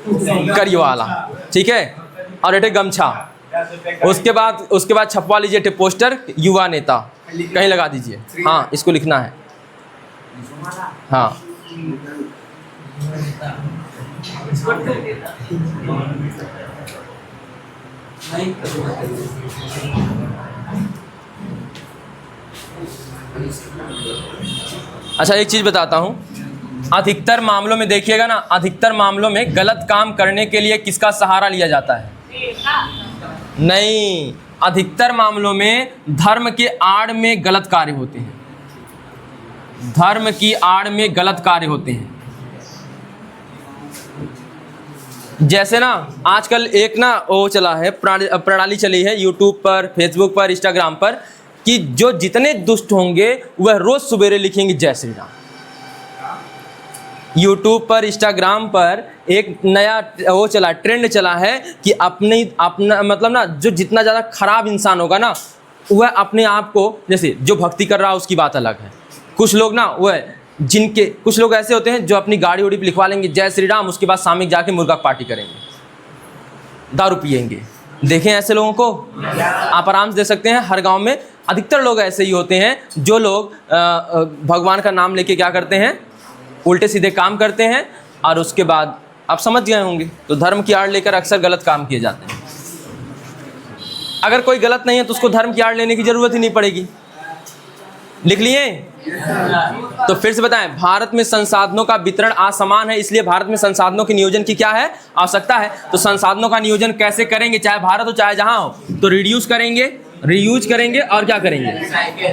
करियो वाला, ठीक है, और एटे गमछा। उसके बाद छपवा लीजिए एटे पोस्टर युवा नेता, कहीं लगा दीजिए। हाँ, इसको लिखना है। हाँ, अच्छा एक चीज़ बताता हूँ, अधिकतर मामलों में देखिएगा ना, अधिकतर मामलों में गलत काम करने के लिए किसका सहारा लिया जाता है? नहीं, अधिकतर मामलों में धर्म के आड़ में गलत कार्य होते हैं, धर्म की आड़ में गलत कार्य होते हैं। जैसे ना आजकल एक ना वो चला है, प्रणाली चली है यूट्यूब पर, फेसबुक पर, इंस्टाग्राम पर, कि जो जितने दुष्ट होंगे वह रोज सवेरे लिखेंगे जय श्री राम। यूट्यूब पर, इंस्टाग्राम पर एक नया वो चला, ट्रेंड चला है कि अपना मतलब ना, जो जितना ज़्यादा खराब इंसान होगा ना, वह अपने आप को, जैसे जो भक्ति कर रहा है उसकी बात अलग है, कुछ लोग ना वह कुछ लोग ऐसे होते हैं जो अपनी गाड़ी उड़ी पे लिखवा लेंगे जय श्री राम, उसके बाद शाम जाके मुर्गा पार्टी करेंगे, दारू पिएंगे। देखें ऐसे लोगों को, आप आराम से देख सकते हैं, हर गांव में अधिकतर लोग ऐसे ही होते हैं जो लोग भगवान का नाम लेके क्या करते हैं, उल्टे सीधे काम करते हैं, और उसके बाद आप समझ गए होंगे, तो धर्म की आड़ लेकर अक्सर गलत काम किए जाते हैं। अगर कोई गलत नहीं है तो उसको धर्म की आड़ लेने की जरूरत ही नहीं पड़ेगी। लिख लिए? तो फिर से बताएं, भारत में संसाधनों का वितरण असमान है, इसलिए भारत में संसाधनों के नियोजन की क्या है, आवश्यकता है। तो संसाधनों का नियोजन कैसे करेंगे, चाहे भारत हो चाहे जहां हो? तो रिड्यूस करेंगे, रीयूज करेंगे, और क्या करेंगे,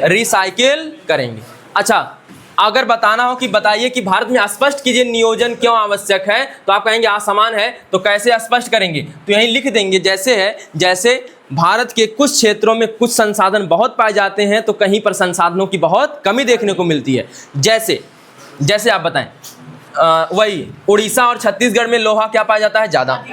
रिसाइकिल करेंगे। अच्छा, अगर बताना हो कि बताइए कि भारत में स्पष्ट कीजिए नियोजन क्यों आवश्यक है, तो आप कहेंगे असमान है, तो कैसे स्पष्ट करेंगे? तो यहीं लिख देंगे, जैसे है, जैसे भारत के कुछ क्षेत्रों में कुछ संसाधन बहुत पाए जाते हैं तो कहीं पर संसाधनों की बहुत कमी देखने को मिलती है। जैसे आप बताएं, वही उड़ीसा और छत्तीसगढ़ में लोहा क्या पाया जाता है, ज़्यादा।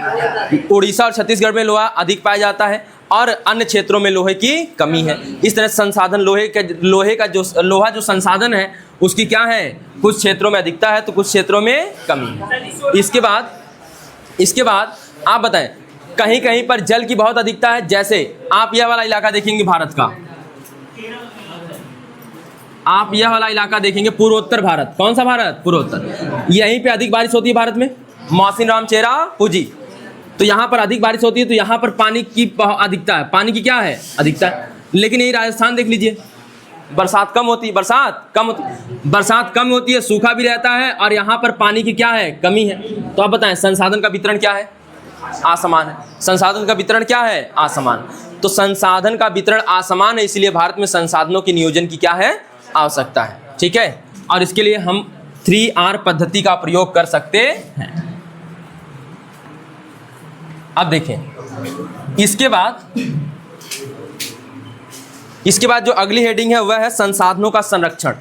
उड़ीसा और छत्तीसगढ़ में लोहा अधिक पाया जाता है और अन्य क्षेत्रों में लोहे की कमी है। इस तरह संसाधन लोहा जो संसाधन है उसकी क्या है, कुछ क्षेत्रों में अधिकता है तो कुछ क्षेत्रों में कमी है। इसके बाद आप बताएं, कहीं कहीं पर जल की बहुत अधिकता है। जैसे आप यह वाला इलाका देखेंगे भारत का, आप यह वाला इलाका देखेंगे पूर्वोत्तर भारत। कौन सा भारत? पूर्वोत्तर। यहीं पे अधिक बारिश होती है भारत में, मौसिन राम, चेरा, पुजी। तो यहाँ पर अधिक बारिश होती है तो यहाँ पर पानी की अधिकता है, पानी की क्या है, अधिकता है। लेकिन यही राजस्थान देख लीजिए, बरसात कम होती है, बरसात कम होती है, सूखा भी रहता है, और यहाँ पर पानी की क्या है, कमी है। तो आप बताएं संसाधन का वितरण क्या है, असमान है। संसाधन का वितरण क्या है, असमान। तो संसाधन का वितरण असमान है, इसलिए भारत में संसाधनों के नियोजन की क्या है, आवश्यकता है। ठीक है, और इसके लिए हम 3R पद्धति का प्रयोग कर सकते हैं। अब देखें, इसके बाद जो अगली हेडिंग है वह है संसाधनों का संरक्षण।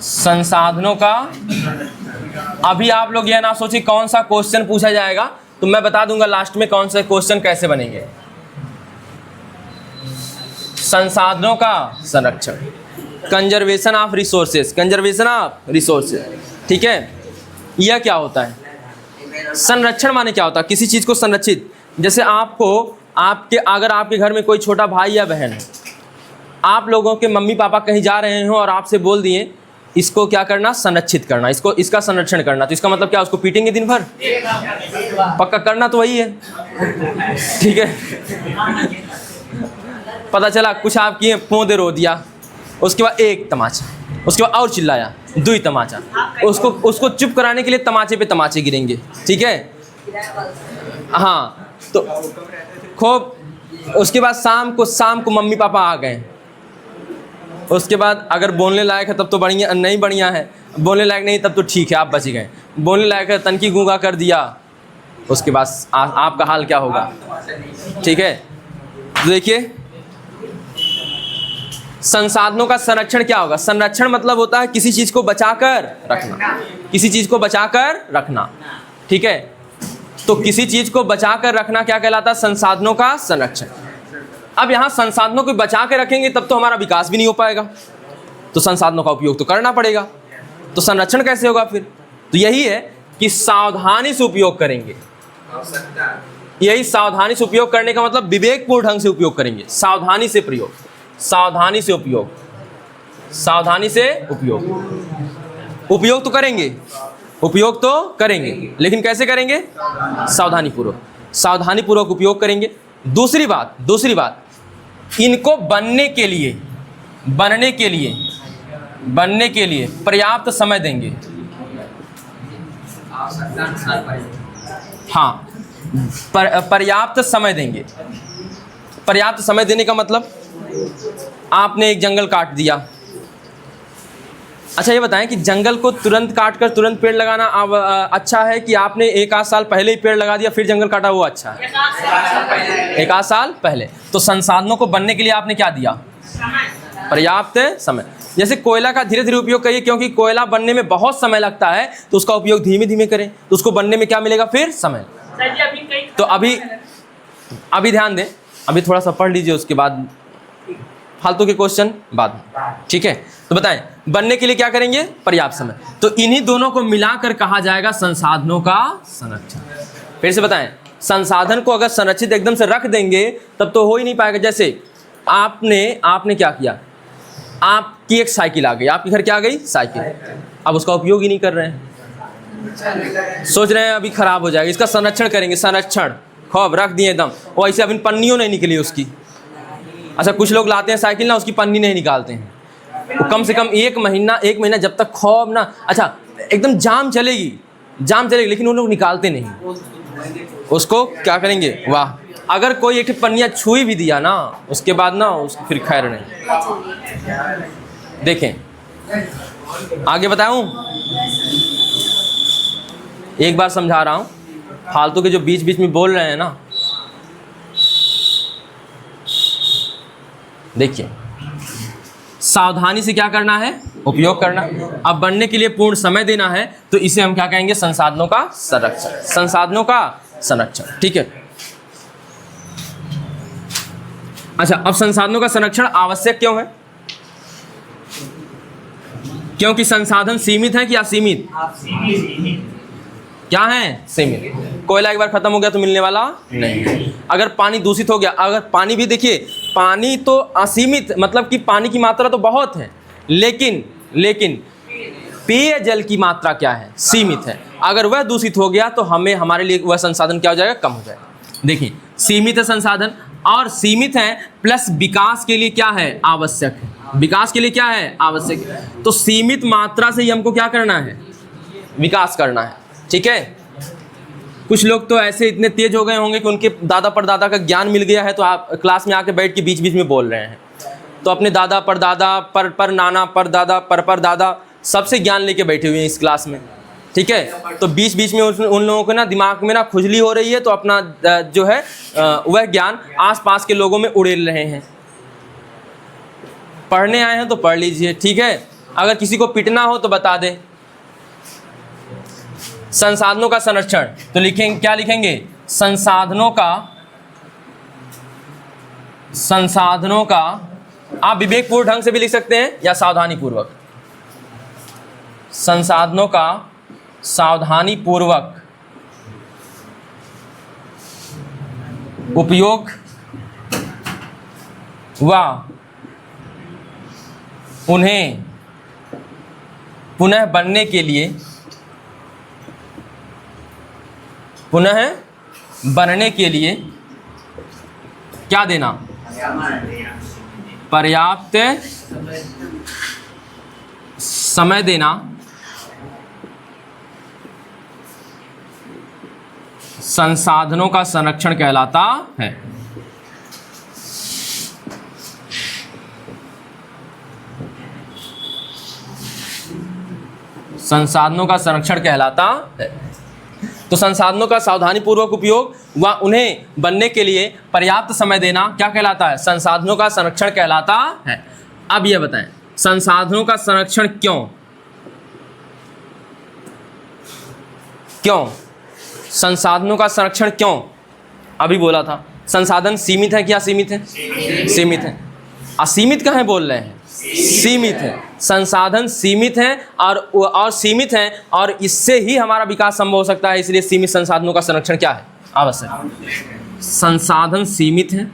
संसाधनों का, अभी आप लोग यह ना सोचिए कौन सा क्वेश्चन पूछा जाएगा, तो मैं बता दूंगा लास्ट में कौन से क्वेश्चन कैसे बनेंगे। संसाधनों का संरक्षण, कंजर्वेशन ऑफ रिसोर्सेज, ठीक है। यह क्या होता है, संरक्षण माने क्या होता है, किसी चीज को संरक्षित। जैसे अगर आपके घर में कोई छोटा भाई या बहन है, आप लोगों के मम्मी पापा कहीं जा रहे हो और आपसे बोल दिए इसको क्या करना, संरक्षित करना, इसका संरक्षण करना, तो इसका मतलब क्या, उसको पीटेंगे दिन भर? पक्का करना तो वही है, ठीक है। पता चला कुछ आप किए, पौधे रो दिया, उसके बाद एक तमाचा, उसके बाद और चिल्लाया, 2 तमाचा, उसको चुप कराने के लिए तमाचे पे तमाचे गिरेंगे, ठीक है। हाँ, तो खूब, उसके बाद शाम को मम्मी पापा आ गए, उसके बाद अगर बोलने लायक है तब तो बढ़िया, नहीं बढ़िया है, बोलने लायक नहीं तब तो ठीक है, आप बच गए। बोलने लायक है, तनकी गूंगा कर दिया, उसके बाद आपका हाल क्या होगा, ठीक है। तो देखिए, संसाधनों का संरक्षण क्या होगा, संरक्षण मतलब होता है किसी चीज को बचाकर रखना, किसी चीज को बचाकर रखना, ठीक है। तो किसी चीज को बचाकर रखना क्या कहलाता है, संसाधनों का संरक्षण। अब यहाँ संसाधनों को बचा के रखेंगे तब तो हमारा विकास भी नहीं हो पाएगा, तो संसाधनों का उपयोग तो करना पड़ेगा। तो संरक्षण कैसे होगा फिर? तो यही है कि सावधानी से उपयोग करेंगे। यही सावधानी से उपयोग करने का मतलब विवेकपूर्ण ढंग से उपयोग करेंगे। सावधानी से प्रयोग, सावधानी से उपयोग, सावधानी से उपयोग। उपयोग तो करेंगे, उपयोग तो करेंगे, लेकिन कैसे करेंगे? सावधानी पूर्वक, सावधानी पूर्वक उपयोग करेंगे। दूसरी बात, इनको बनने के लिए पर्याप्त समय देंगे। हाँ, पर्याप्त समय देंगे। पर्याप्त समय देने का मतलब, आपने एक जंगल काट दिया। अच्छा ये बताएं कि जंगल को तुरंत काटकर तुरंत पेड़ लगाना अब अच्छा है कि आपने एक आध साल पहले ही पेड़ लगा दिया फिर जंगल काटा, वो अच्छा है? एक आध साल पहले। तो संसाधनों को बनने के लिए आपने क्या दिया? पर्याप्त समय। जैसे कोयला का धीरे धीरे उपयोग करिए, क्योंकि कोयला बनने में बहुत समय लगता है, तो उसका उपयोग धीमे धीमे करें, तो उसको बनने में क्या मिलेगा? फिर समय। तो अभी ध्यान दें, अभी थोड़ा सा पढ़ लीजिए, उसके बाद फालतू के क्वेश्चन बाद में, ठीक है? तो बताएं, बनने के लिए क्या करेंगे? पर्याप्त समय। तो इन्हीं दोनों को मिलाकर कहा जाएगा संसाधनों का संरक्षण। फिर से बताएं, संसाधन को अगर संरक्षित एकदम से रख देंगे तब तो हो ही नहीं पाएगा। जैसे आपने क्या किया, आपकी एक साइकिल आ गई, आपके घर क्या आ गई? साइकिल। अब उसका उपयोग ही नहीं कर रहे हैं, सोच रहे हैं अभी खराब हो जाएगा, इसका संरक्षण करेंगे। संरक्षण खूब रख दिए एकदम, और ऐसे अभी पन्नियों नहीं निकली उसकी। अच्छा, कुछ लोग लाते हैं साइकिल ना, उसकी पन्नी नहीं निकालते हैं, वो कम से कम एक महीना जब तक खूब ना, अच्छा एकदम जाम चलेगी, लेकिन उन लोग निकालते नहीं। उसको क्या करेंगे? वाह, अगर कोई एक पन्निया छुई भी दिया ना, उसके बाद ना उसको फिर खैर नहीं। देखें आगे बताऊं, एक बार समझा रहा हूं, फालतू के जो बीच बीच में बोल रहे हैं ना, देखिए सावधानी से क्या करना है? उपयोग करना। अब बनने के लिए पूर्ण समय देना है, तो इसे हम क्या कहेंगे? संसाधनों का संरक्षण। संसाधनों का संरक्षण, ठीक है। अच्छा, अब संसाधनों का संरक्षण आवश्यक क्यों है? क्योंकि संसाधन सीमित है कि असीमित? क्या है? सीमित। कोयला एक बार खत्म हो गया तो मिलने वाला नहीं। अगर पानी दूषित हो गया, अगर पानी भी, देखिए पानी तो असीमित, मतलब कि पानी की मात्रा तो बहुत है, लेकिन पेयजल की मात्रा क्या है? सीमित है। अगर वह दूषित हो गया तो हमारे लिए वह संसाधन क्या हो जाएगा? कम हो जाएगा। देखिए सीमित है संसाधन, और सीमित है प्लस विकास के लिए क्या है? आवश्यक है। विकास के लिए क्या है? आवश्यक है। तो सीमित मात्रा से ही हमको क्या करना है? विकास करना है, ठीक है। कुछ लोग तो ऐसे इतने तेज हो गए होंगे कि उनके दादा परदादा का ज्ञान मिल गया है, तो आप क्लास में आके बैठ के बीच बीच में बोल रहे हैं, तो अपने दादा परदादा पर नाना परदादा पर दादा सबसे ज्ञान लेके बैठे हुए हैं इस क्लास में, ठीक है। तो बीच बीच में उन लोगों को ना दिमाग में ना खुजली हो रही है, तो अपना जो है वह ज्ञान आसपास के लोगों में उड़ेल रहे हैं। पढ़ने आए हैं तो पढ़ लीजिए, ठीक है। अगर किसी को पिटना हो तो बता दे। संसाधनों का संरक्षण, तो लिखेंगे, क्या लिखेंगे? संसाधनों का आप विवेकपूर्ण ढंग से भी लिख सकते हैं या सावधानी पूर्वक। संसाधनों का सावधानी पूर्वक उपयोग व उन्हें पुनः बनने के लिए क्या देना? पर्याप्त समय देना। संसाधनों का संरक्षण कहलाता है। संसाधनों का संरक्षण कहलाता है। तो संसाधनों का सावधानी पूर्वक उपयोग व उन्हें बनने के लिए पर्याप्त समय देना क्या कहलाता है? संसाधनों का संरक्षण कहलाता है। अब यह बताएं, संसाधनों का संरक्षण क्यों? संसाधनों का संरक्षण क्यों? अभी बोला था, संसाधन सीमित है क्या? सीमित है? सीमित है। असीमित कहाँ बोल रहे हैं? सीमित है। संसाधन सीमित हैं और सीमित हैं, और इससे ही हमारा विकास संभव हो सकता है। इसलिए सीमित संसाधनों का संरक्षण क्या है? आवश्यक। संसाधन सीमित हैं,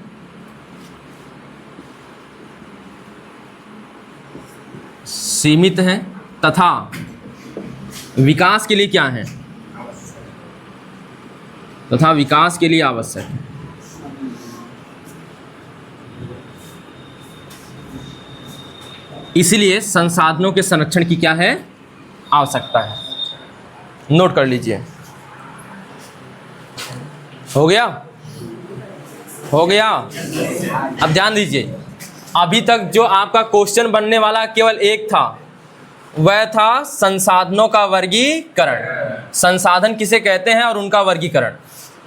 सीमित हैं तथा विकास के लिए क्या है? तथा विकास के लिए आवश्यक है। इसलिए संसाधनों के संरक्षण की क्या है? आवश्यकता है। नोट कर लीजिए। हो गया? हो गया? अब ध्यान दीजिए, अभी तक जो आपका क्वेश्चन बनने वाला केवल एक था, वह था संसाधनों का वर्गीकरण। संसाधन किसे कहते हैं और उनका वर्गीकरण।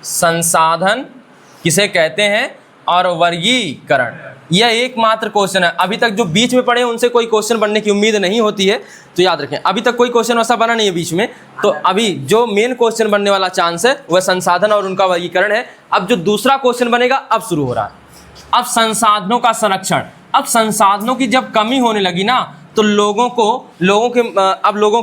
संसाधन किसे कहते हैं और वर्गीकरण, यह एकमात्र क्वेश्चन है। अभी तक जो बीच में पढ़े उनसे कोई क्वेश्चन बनने की उम्मीद नहीं होती है, तो याद रखें अभी तक कोई क्वेश्चन ऐसा बना नहीं है बीच में। तो अभी जो मेन क्वेश्चन बनने वाला चांस है वह संसाधन और उनका वर्गीकरण है। अब जो दूसरा क्वेश्चन बनेगा अब शुरू हो रहा है। अब संसाधनों का संरक्षण। अब संसाधनों की जब कमी होने लगी ना, तो लोगों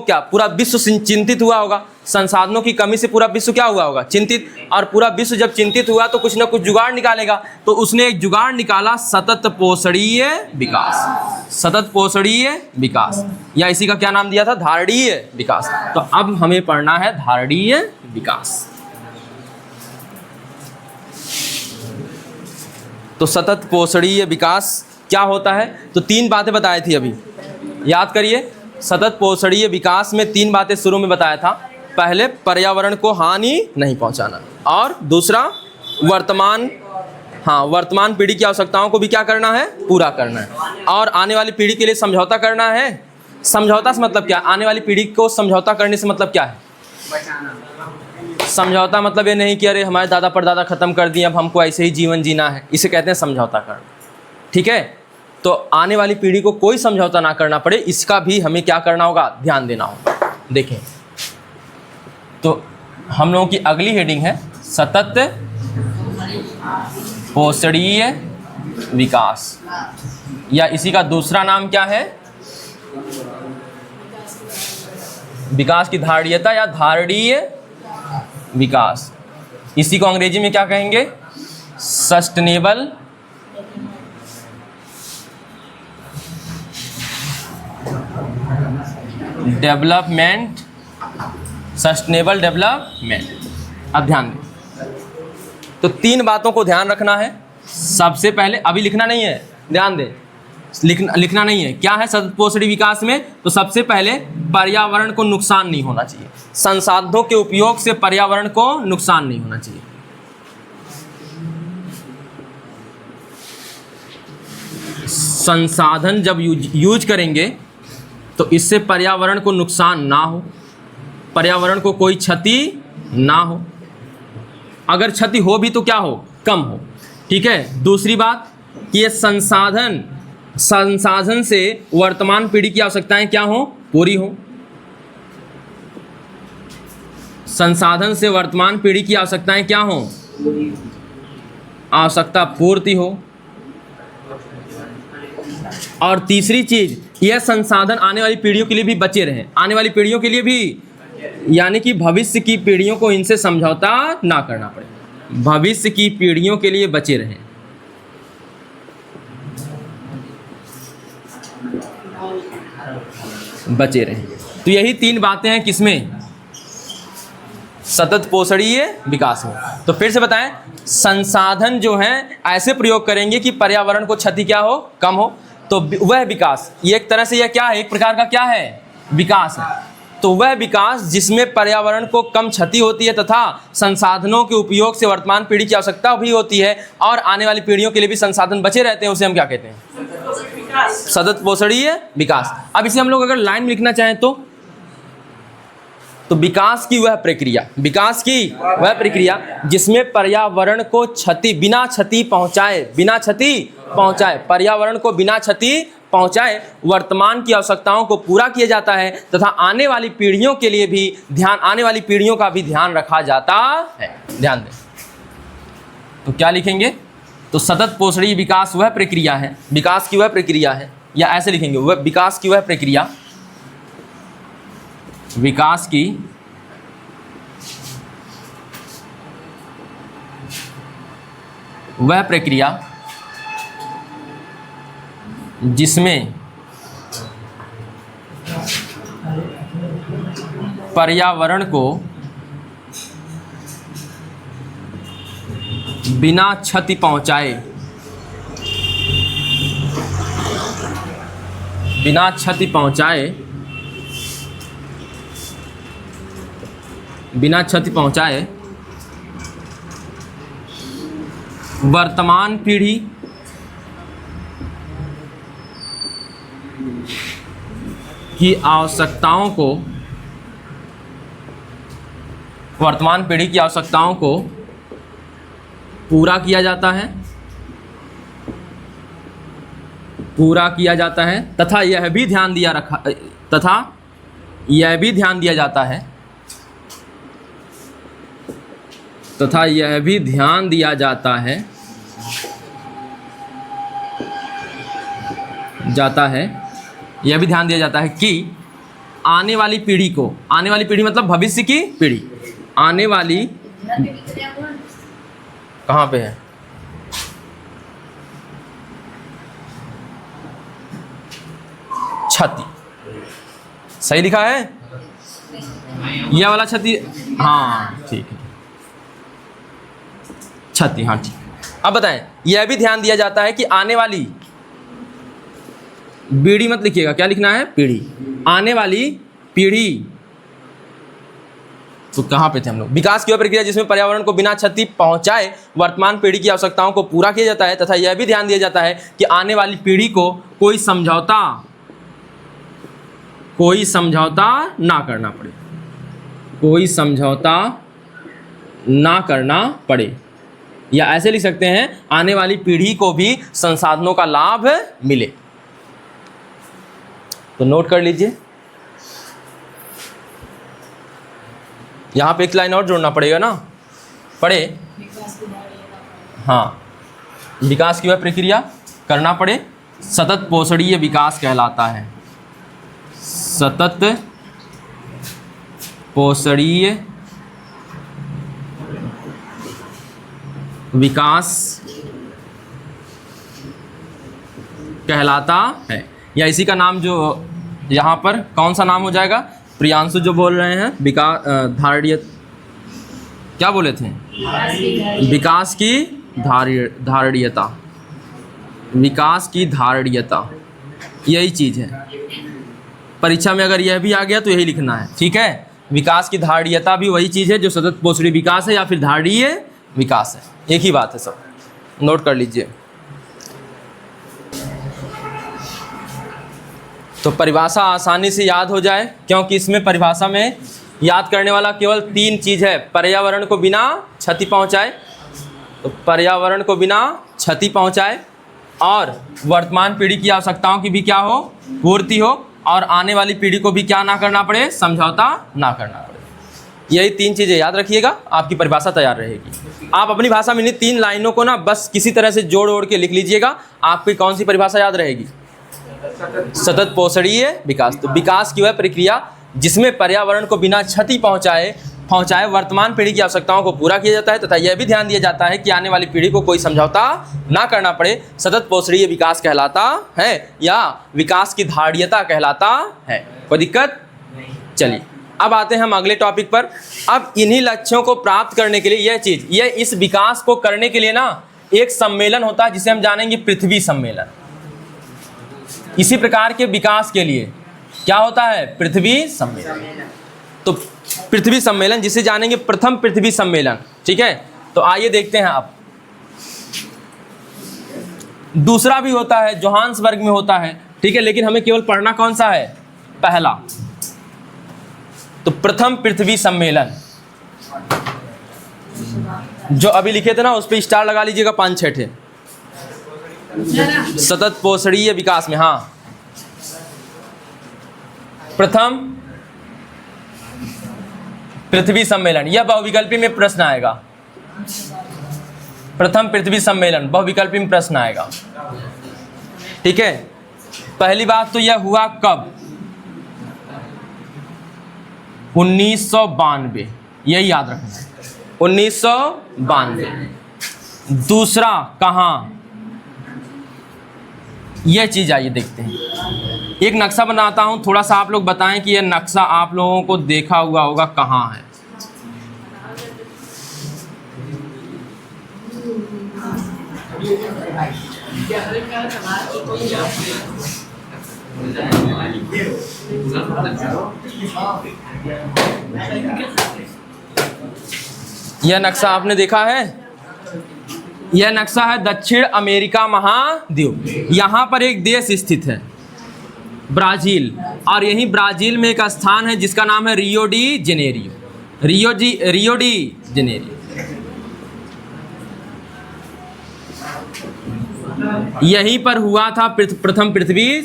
क्या पूरा विश्व चिंतित हुआ होगा। संसाधनों की कमी से पूरा विश्व क्या हुआ होगा? चिंतित। और पूरा विश्व जब चिंतित हुआ तो कुछ ना कुछ जुगाड़ निकालेगा। तो उसने एक जुगाड़ निकाला, सतत पोषणीय विकास। सतत पोषणीय विकास, या इसी का क्या नाम दिया था? धारणीय विकास। तो अब हमें पढ़ना है धारणीय विकास। तो सतत पोषणीय विकास क्या होता है? तो 3 बातें बताई थी अभी, याद करिए। सतत पोषणीय विकास में 3 बातें शुरू में बताया था। पहले, पर्यावरण को हानि नहीं पहुंचाना, और दूसरा वर्तमान पीढ़ी की आवश्यकताओं को भी क्या करना है? पूरा करना है, और आने वाली पीढ़ी के लिए समझौता करना है। समझौता से मतलब क्या? आने वाली पीढ़ी को समझौता करने से मतलब क्या है? समझौता मतलब ये नहीं कि अरे हमारे दादा परदादा खत्म कर दिए, अब हमको ऐसे ही जीवन जीना है। इसे कहते हैं समझौता करना। ठीक है? तो आने वाली पीढ़ी को कोई समझौता ना करना पड़े, इसका भी हमें क्या करना होगा? ध्यान देना होगा। देखें, तो हम लोगों की अगली हेडिंग है सतत पोषणीय विकास, या इसी का दूसरा नाम क्या है? विकास की धारणीयता या धारणीय विकास। इसी को अंग्रेजी में क्या कहेंगे? Sustainable development. Sustainable development. अब ध्यान दें, तो 3 बातों को ध्यान रखना है। सबसे पहले, अभी लिखना नहीं है, ध्यान दें, लिखना नहीं है। क्या है सतत पोषणीय विकास में? तो सबसे पहले, पर्यावरण को नुकसान नहीं होना चाहिए। संसाधनों के उपयोग से पर्यावरण को नुकसान नहीं होना चाहिए। संसाधन जब यूज करेंगे तो इससे पर्यावरण को नुकसान ना हो, पर्यावरण को कोई क्षति ना हो। अगर क्षति हो भी तो क्या हो? कम हो। ठीक है? दूसरी बात कि ये संसाधन से वर्तमान पीढ़ी की आवश्यकताएं क्या हो? पूरी हो। संसाधन से वर्तमान पीढ़ी की आवश्यकताएं क्या हो? आवश्यकता पूर्ति हो। और तीसरी चीज, यह संसाधन आने वाली पीढ़ियों के लिए भी बचे रहें। आने वाली पीढ़ियों के लिए भी, यानी कि भविष्य की पीढ़ियों को इनसे समझौता ना करना पड़े। भविष्य की पीढ़ियों के लिए बचे रहें। बचे रहें। तो यही 3 बातें हैं किसमें? सतत पोषणीय विकास में। तो फिर से बताएं, संसाधन जो हैं ऐसे प्रयोग करेंगे कि पर्यावरण को क्षति क्या हो? कम हो। तो वह विकास, ये एक तरह से यह क्या है? एक प्रकार का क्या है? विकास है। तो वह विकास जिसमें पर्यावरण को कम क्षति होती है तथा संसाधनों के उपयोग से वर्तमान पीढ़ी की आवश्यकता भी होती है और आने वाली पीढ़ियों के लिए भी संसाधन बचे रहते हैं, उसे हम क्या कहते हैं? सतत पोषणीय विकास। अब इसे हम लोग अगर लाइन में लिखना चाहें तो विकास की वह प्रक्रिया जिसमें पर्यावरण को बिना क्षति पहुंचाए पर्यावरण को बिना क्षति पहुंचाए वर्तमान की आवश्यकताओं को पूरा किया जाता है तथा आने वाली पीढ़ियों का भी ध्यान रखा जाता है। ध्यान दें, तो क्या लिखेंगे? तो सतत पोषणीय विकास वह प्रक्रिया है, विकास की वह प्रक्रिया है या ऐसे लिखेंगे, वह विकास की वह प्रक्रिया, विकास की वह प्रक्रिया जिसमें पर्यावरण को बिना क्षति पहुंचाए, बिना क्षति पहुंचाए, बिना क्षति पहुंचाए वर्तमान पीढ़ी की आवश्यकताओं को, वर्तमान पीढ़ी की आवश्यकताओं को पूरा किया जाता है, पूरा किया जाता है तथा यह भी ध्यान दिया रखा, तथा यह भी ध्यान दिया जाता है, तथा यह भी ध्यान दिया जाता है, यह भी ध्यान दिया जाता है कि आने वाली पीढ़ी को, आने वाली पीढ़ी मतलब भविष्य की पीढ़ी, आने वाली कहाँ पे है, क्षति सही लिखा है, यह वाला क्षति, हाँ ठीक है, क्षति, हाँ ठीक। अब बताएं, यह भी ध्यान दिया जाता है कि आने वाली, पीढ़ी मत लिखिएगा, क्या लिखना है, पीढ़ी, आने वाली पीढ़ी, तो कहाँ पे थे हम लोग, विकास की वह प्रक्रिया जिसमें पर्यावरण को बिना क्षति पहुंचाए वर्तमान पीढ़ी की आवश्यकताओं को पूरा किया जाता है तथा यह भी ध्यान दिया जाता है कि आने वाली पीढ़ी को कोई समझौता ना करना पड़े, कोई समझौता ना करना पड़े, या ऐसे लिख सकते हैं, आने वाली पीढ़ी को भी संसाधनों का लाभ मिले। तो नोट कर लीजिए, यहाँ पे एक लाइन और जोड़ना पड़ेगा ना, पड़े, हाँ, विकास की वह प्रक्रिया करना पड़े, सतत पोषणीय विकास कहलाता है, सतत पोषणीय विकास कहलाता है, या इसी का नाम जो यहाँ पर कौन सा नाम हो जाएगा, प्रियांशु जो बोल रहे हैं, विकास धारणीय, क्या बोले थे, विकास की धारणीयता, विकास की धारणीयता, यही चीज़ है। परीक्षा में अगर यह भी आ गया तो यही लिखना है, ठीक है। विकास की धारणीयता भी वही चीज़ है जो सतत पोषणीय विकास है या फिर धारणीय विकास है, एक ही बात है, सब नोट कर लीजिए। तो परिभाषा आसानी से याद हो जाए, क्योंकि इसमें परिभाषा में याद करने वाला केवल 3 चीज़ है, पर्यावरण को बिना क्षति पहुंचाए, तो पर्यावरण को बिना क्षति पहुंचाए, और वर्तमान पीढ़ी की आवश्यकताओं की भी क्या हो, पूर्ति हो, और आने वाली पीढ़ी को भी क्या ना करना पड़े, समझौता ना करना पड़े। यही 3 चीज़ें याद रखिएगा, आपकी परिभाषा तैयार रहेगी। आप अपनी भाषा में इन 3 लाइनों को ना बस किसी तरह से जोड़ ओढ़ के लिख लीजिएगा, आपकी कौन सी परिभाषा याद रहेगी, सतत पोषणीय विकास। तो विकास की वह प्रक्रिया जिसमें पर्यावरण को बिना क्षति पहुंचाए वर्तमान पीढ़ी की आवश्यकताओं को पूरा किया जाता है तथा यह भी ध्यान दिया जाता है कि आने वाली पीढ़ी को कोई समझौता ना करना पड़े, सतत पोषणीय विकास कहलाता है या विकास की धारणीयता कहलाता है। कोई दिक्कत? चलिए अब आते हैं हम अगले टॉपिक पर। अब इन्हीं लक्ष्यों को प्राप्त करने के लिए यह इस विकास को करने के लिए ना एक सम्मेलन होता है जिसे हम जानेंगे पृथ्वी सम्मेलन। इसी प्रकार के विकास के लिए क्या होता है, पृथ्वी सम्मेलन। तो पृथ्वी सम्मेलन जिसे जानेंगे प्रथम पृथ्वी सम्मेलन, ठीक है। तो आइए देखते हैं। अब दूसरा भी होता है, जोहान्सबर्ग में होता है, ठीक है, लेकिन हमें केवल पढ़ना कौन सा है, पहला। तो प्रथम पृथ्वी सम्मेलन जो अभी लिखे थे ना उस पर स्टार लगा लीजिएगा 5-6 ठे। सतत पोषणीय विकास में, हाँ, प्रथम पृथ्वी सम्मेलन, यह बहुविकल्पी में प्रश्न आएगा। प्रथम पृथ्वी सम्मेलन बहुविकल्पी में प्रश्न आएगा, ठीक है। पहली बात तो यह हुआ कब? 1992, यही याद रखना है, 1992। दूसरा कहाँ? यह चीज़ आइए देखते हैं। एक नक्शा बनाता हूँ, थोड़ा सा आप लोग बताएं कि यह नक्शा आप लोगों को देखा हुआ होगा कहाँ है। यह नक्शा आपने देखा है? यह नक्शा है दक्षिण अमेरिका महाद्वीप। यहाँ पर एक देश स्थित है, ब्राज़ील, और यहीं ब्राज़ील में एक स्थान है जिसका नाम है Rio de Janeiro. Rio de Janeiro. यहीं पर हुआ था प्रथम पृथ्वी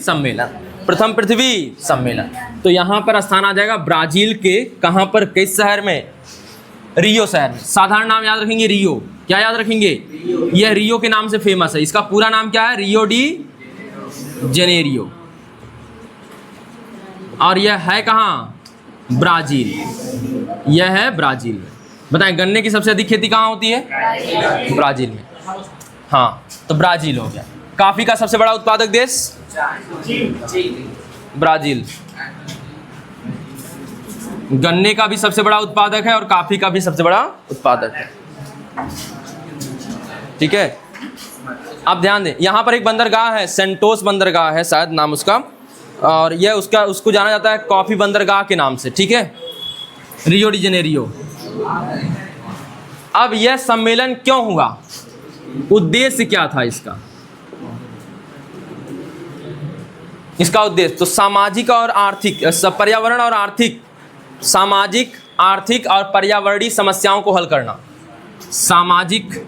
सम्मेलन। तो यहाँ पर स्थान आ जाएगा ब्राज़ील के, कहाँ पर, किस शहर में? रियो शहर में। साधारण नाम याद रखेंगे रियो। क्या याद रखेंगे? यह रियो के नाम से फेमस है। इसका पूरा नाम क्या है? Rio de Janeiro. और यह है कहाँ? ब्राज़ील। यह है ब्राज़ील में। बताएं गन्ने की सबसे अधिक खेती कहाँ होती है? ब्राज़ील में। हाँ, तो ब्राज़ील हो गया। कॉफ़ी का सबसे बड़ा उत्पादक देश? ब्राज़ील। गन्ने का भी सबसे बड़ा उत्पादक है और कॉफ़ी का भी सबसे बड़ा उत्पादक है। ठीक है, अब ध्यान दें, यहाँ पर एक बंदरगाह है, सेंटोस बंदरगाह है शायद नाम उसका, और यह उसको जाना जाता है कॉफ़ी बंदरगाह के नाम से। ठीक है, रियो डी जेनेरियो। अब यह सम्मेलन क्यों हुआ? उद्देश्य क्या था इसका? इसका उद्देश्य तो सामाजिक और आर्थिक, पर्यावरण और आर्थिक, सामाजिक, आर्थिक और पर्यावरणीय समस्याओं को हल करना। सामाजिक,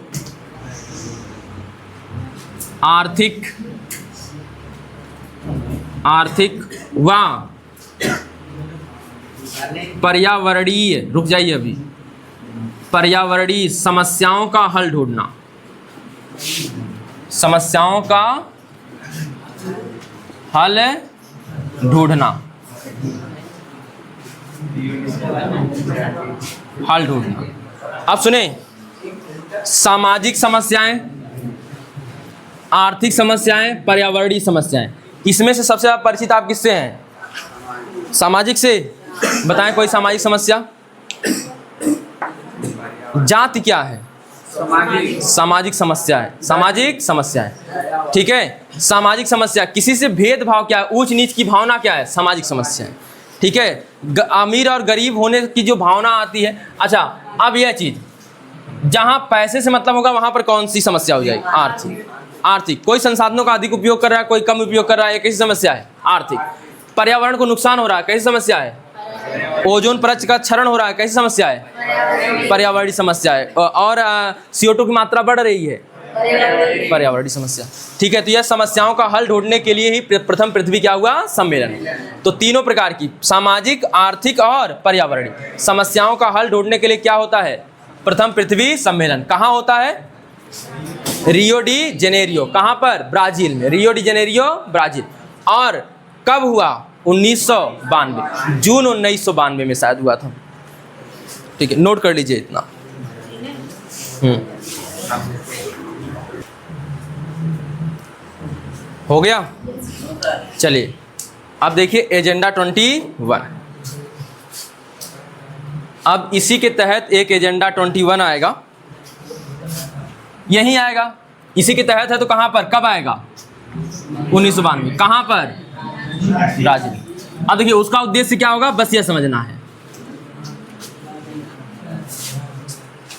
आर्थिक व पर्यावरणीय, रुक जाइए अभी, पर्यावरणीय समस्याओं का हल ढूंढना। समस्याओं का हल ढूंढना। अब सुने, सामाजिक समस्याएं, आर्थिक समस्याएं, पर्यावरणीय समस्याएं, इसमें से सबसे ज्यादा परिचित आप किससे हैं? सामाजिक से। बताएं कोई सामाजिक समस्या। जाति क्या है? सामाजिक समस्या है। सामाजिक समस्या है। ठीक है, सामाजिक समस्या, किसी से भेदभाव क्या है, ऊंच नीच की भावना क्या है? सामाजिक समस्या है। ठीक है, अमीर और गरीब होने की जो भावना आती है। अच्छा, अब यह चीज, जहां पैसे से मतलब होगा वहां पर कौन सी समस्या हो जाएगी? आर्थिक। कोई संसाधनों का अधिक उपयोग कर रहा है, कोई कम उपयोग कर रहा है, कैसी समस्या है? आर्थिक। पर्यावरण को नुकसान हो रहा है, कैसी समस्या है? ओजोन परत का क्षरण हो रहा है, कैसी समस्या है? पर्यावरणीय समस्या है। और CO2 की मात्रा बढ़ रही है, पर्यावरणीय समस्या। ठीक है, तो यह समस्याओं का हल ढूंढने के लिए ही प्रथम पृथ्वी क्या हुआ? सम्मेलन। तो तीनों प्रकार की सामाजिक, आर्थिक और पर्यावरणीय समस्याओं का हल ढूंढने के लिए क्या होता है? प्रथम पृथ्वी सम्मेलन। कहाँ होता है? Rio de Janeiro. कहाँ पर? ब्राज़ील में। Rio de Janeiro, Brazil. और कब हुआ? 1992, जून 1992 में शायद हुआ था। ठीक है, नोट कर लीजिए इतना। हो गया? चलिए अब देखिए एजेंडा 21। अब इसी के तहत एक एजेंडा 21 आएगा, यहीं आएगा, इसी के तहत है। तो कहाँ पर, कब आएगा? 1992। कहाँ पर? ब्राज़ील। अब देखिए उसका उद्देश्य क्या होगा, बस यह समझना है।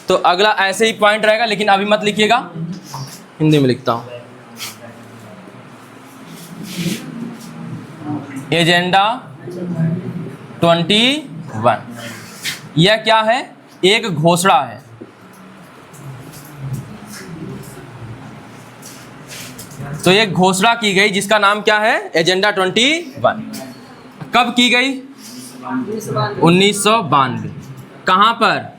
तो अगला ऐसे ही पॉइंट रहेगा, लेकिन अभी मत लिखिएगा, हिंदी में लिखता हूं। एजेंडा 21 यह क्या है? एक घोषणा है। तो एक घोषणा की गई जिसका नाम क्या है? एजेंडा 21। कब की गई? 1992। कहाँ पर?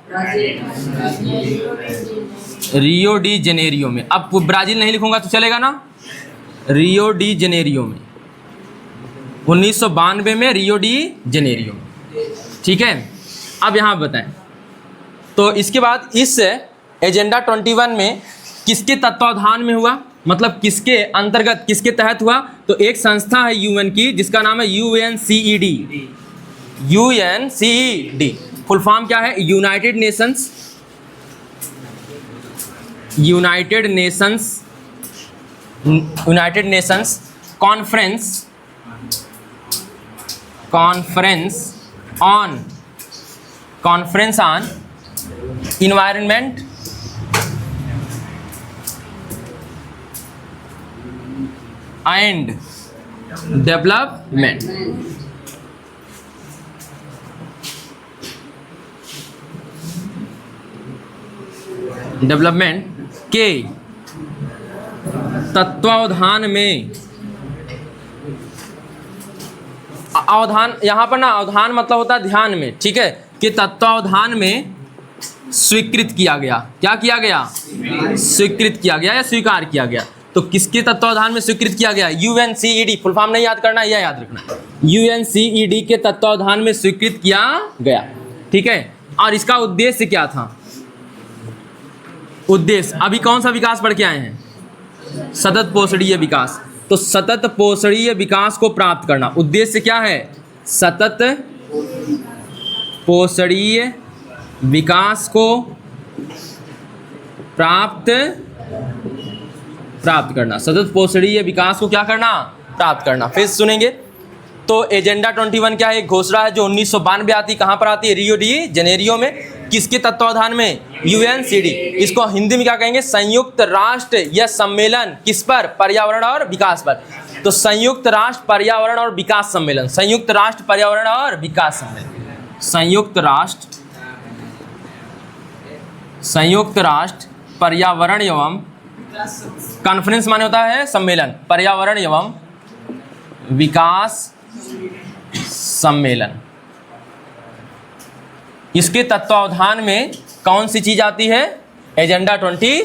रियो डी जेनेरियो में। अब ब्राज़ील नहीं लिखूंगा तो चलेगा ना? रियो डी जेनेरियो में। 1992 में रियो डी जेनेरियो। ठीक है, अब यहाँ बताएं तो इसके बाद इस एजेंडा 21 में किसके तत्वावधान में हुआ, मतलब किसके अंतर्गत, किसके तहत हुआ? तो एक संस्था है यूएन की जिसका नाम है UNCED। UNCED फुल फॉर्म क्या है? United Nations conference on environment and development. के तत्वावधान में, अवधान यहाँ पर ना, अवधान मतलब होता है ध्यान में, ठीक है, कि तत्वावधान में स्वीकृत किया गया। क्या किया गया? स्वीकृत किया गया या स्वीकार किया गया। तो किसके तत्वावधान में स्वीकृत किया गया? UNCED, फुल फॉर्म नहीं याद करना, यह याद रखना, UNCED के तत्वावधान में स्वीकृत किया गया। ठीक है, और इसका उद्देश्य क्या था? उद्देश्य, अभी कौन सा विकास पढ़ के आए हैं? सतत पोषणीय विकास। तो सतत पोषणीय विकास को प्राप्त करना, उद्देश्य क्या है? सतत पोषणीय विकास को प्राप्त करना। सतत पोषणीय विकास को क्या करना? प्राप्त करना। फिर सुनेंगे तो एजेंडा 21 क्या है? एक घोषणा है जो 1992 आती, कहाँ पर आती है? रियो डी जेनेरियो में। किसके तत्वावधान में? UNCED। इसको हिंदी में क्या कहेंगे? संयुक्त राष्ट्र यह सम्मेलन किस पर? पर्यावरण और विकास पर। तो संयुक्त राष्ट्र पर्यावरण और विकास सम्मेलन, संयुक्त राष्ट्र पर्यावरण और विकास सम्मेलन, संयुक्त राष्ट्र पर्यावरण एवं कॉन्फ्रेंस माने होता है सम्मेलन, पर्यावरण एवं विकास सम्मेलन। इसके तत्वावधान में कौन सी चीज आती है? एजेंडा 21।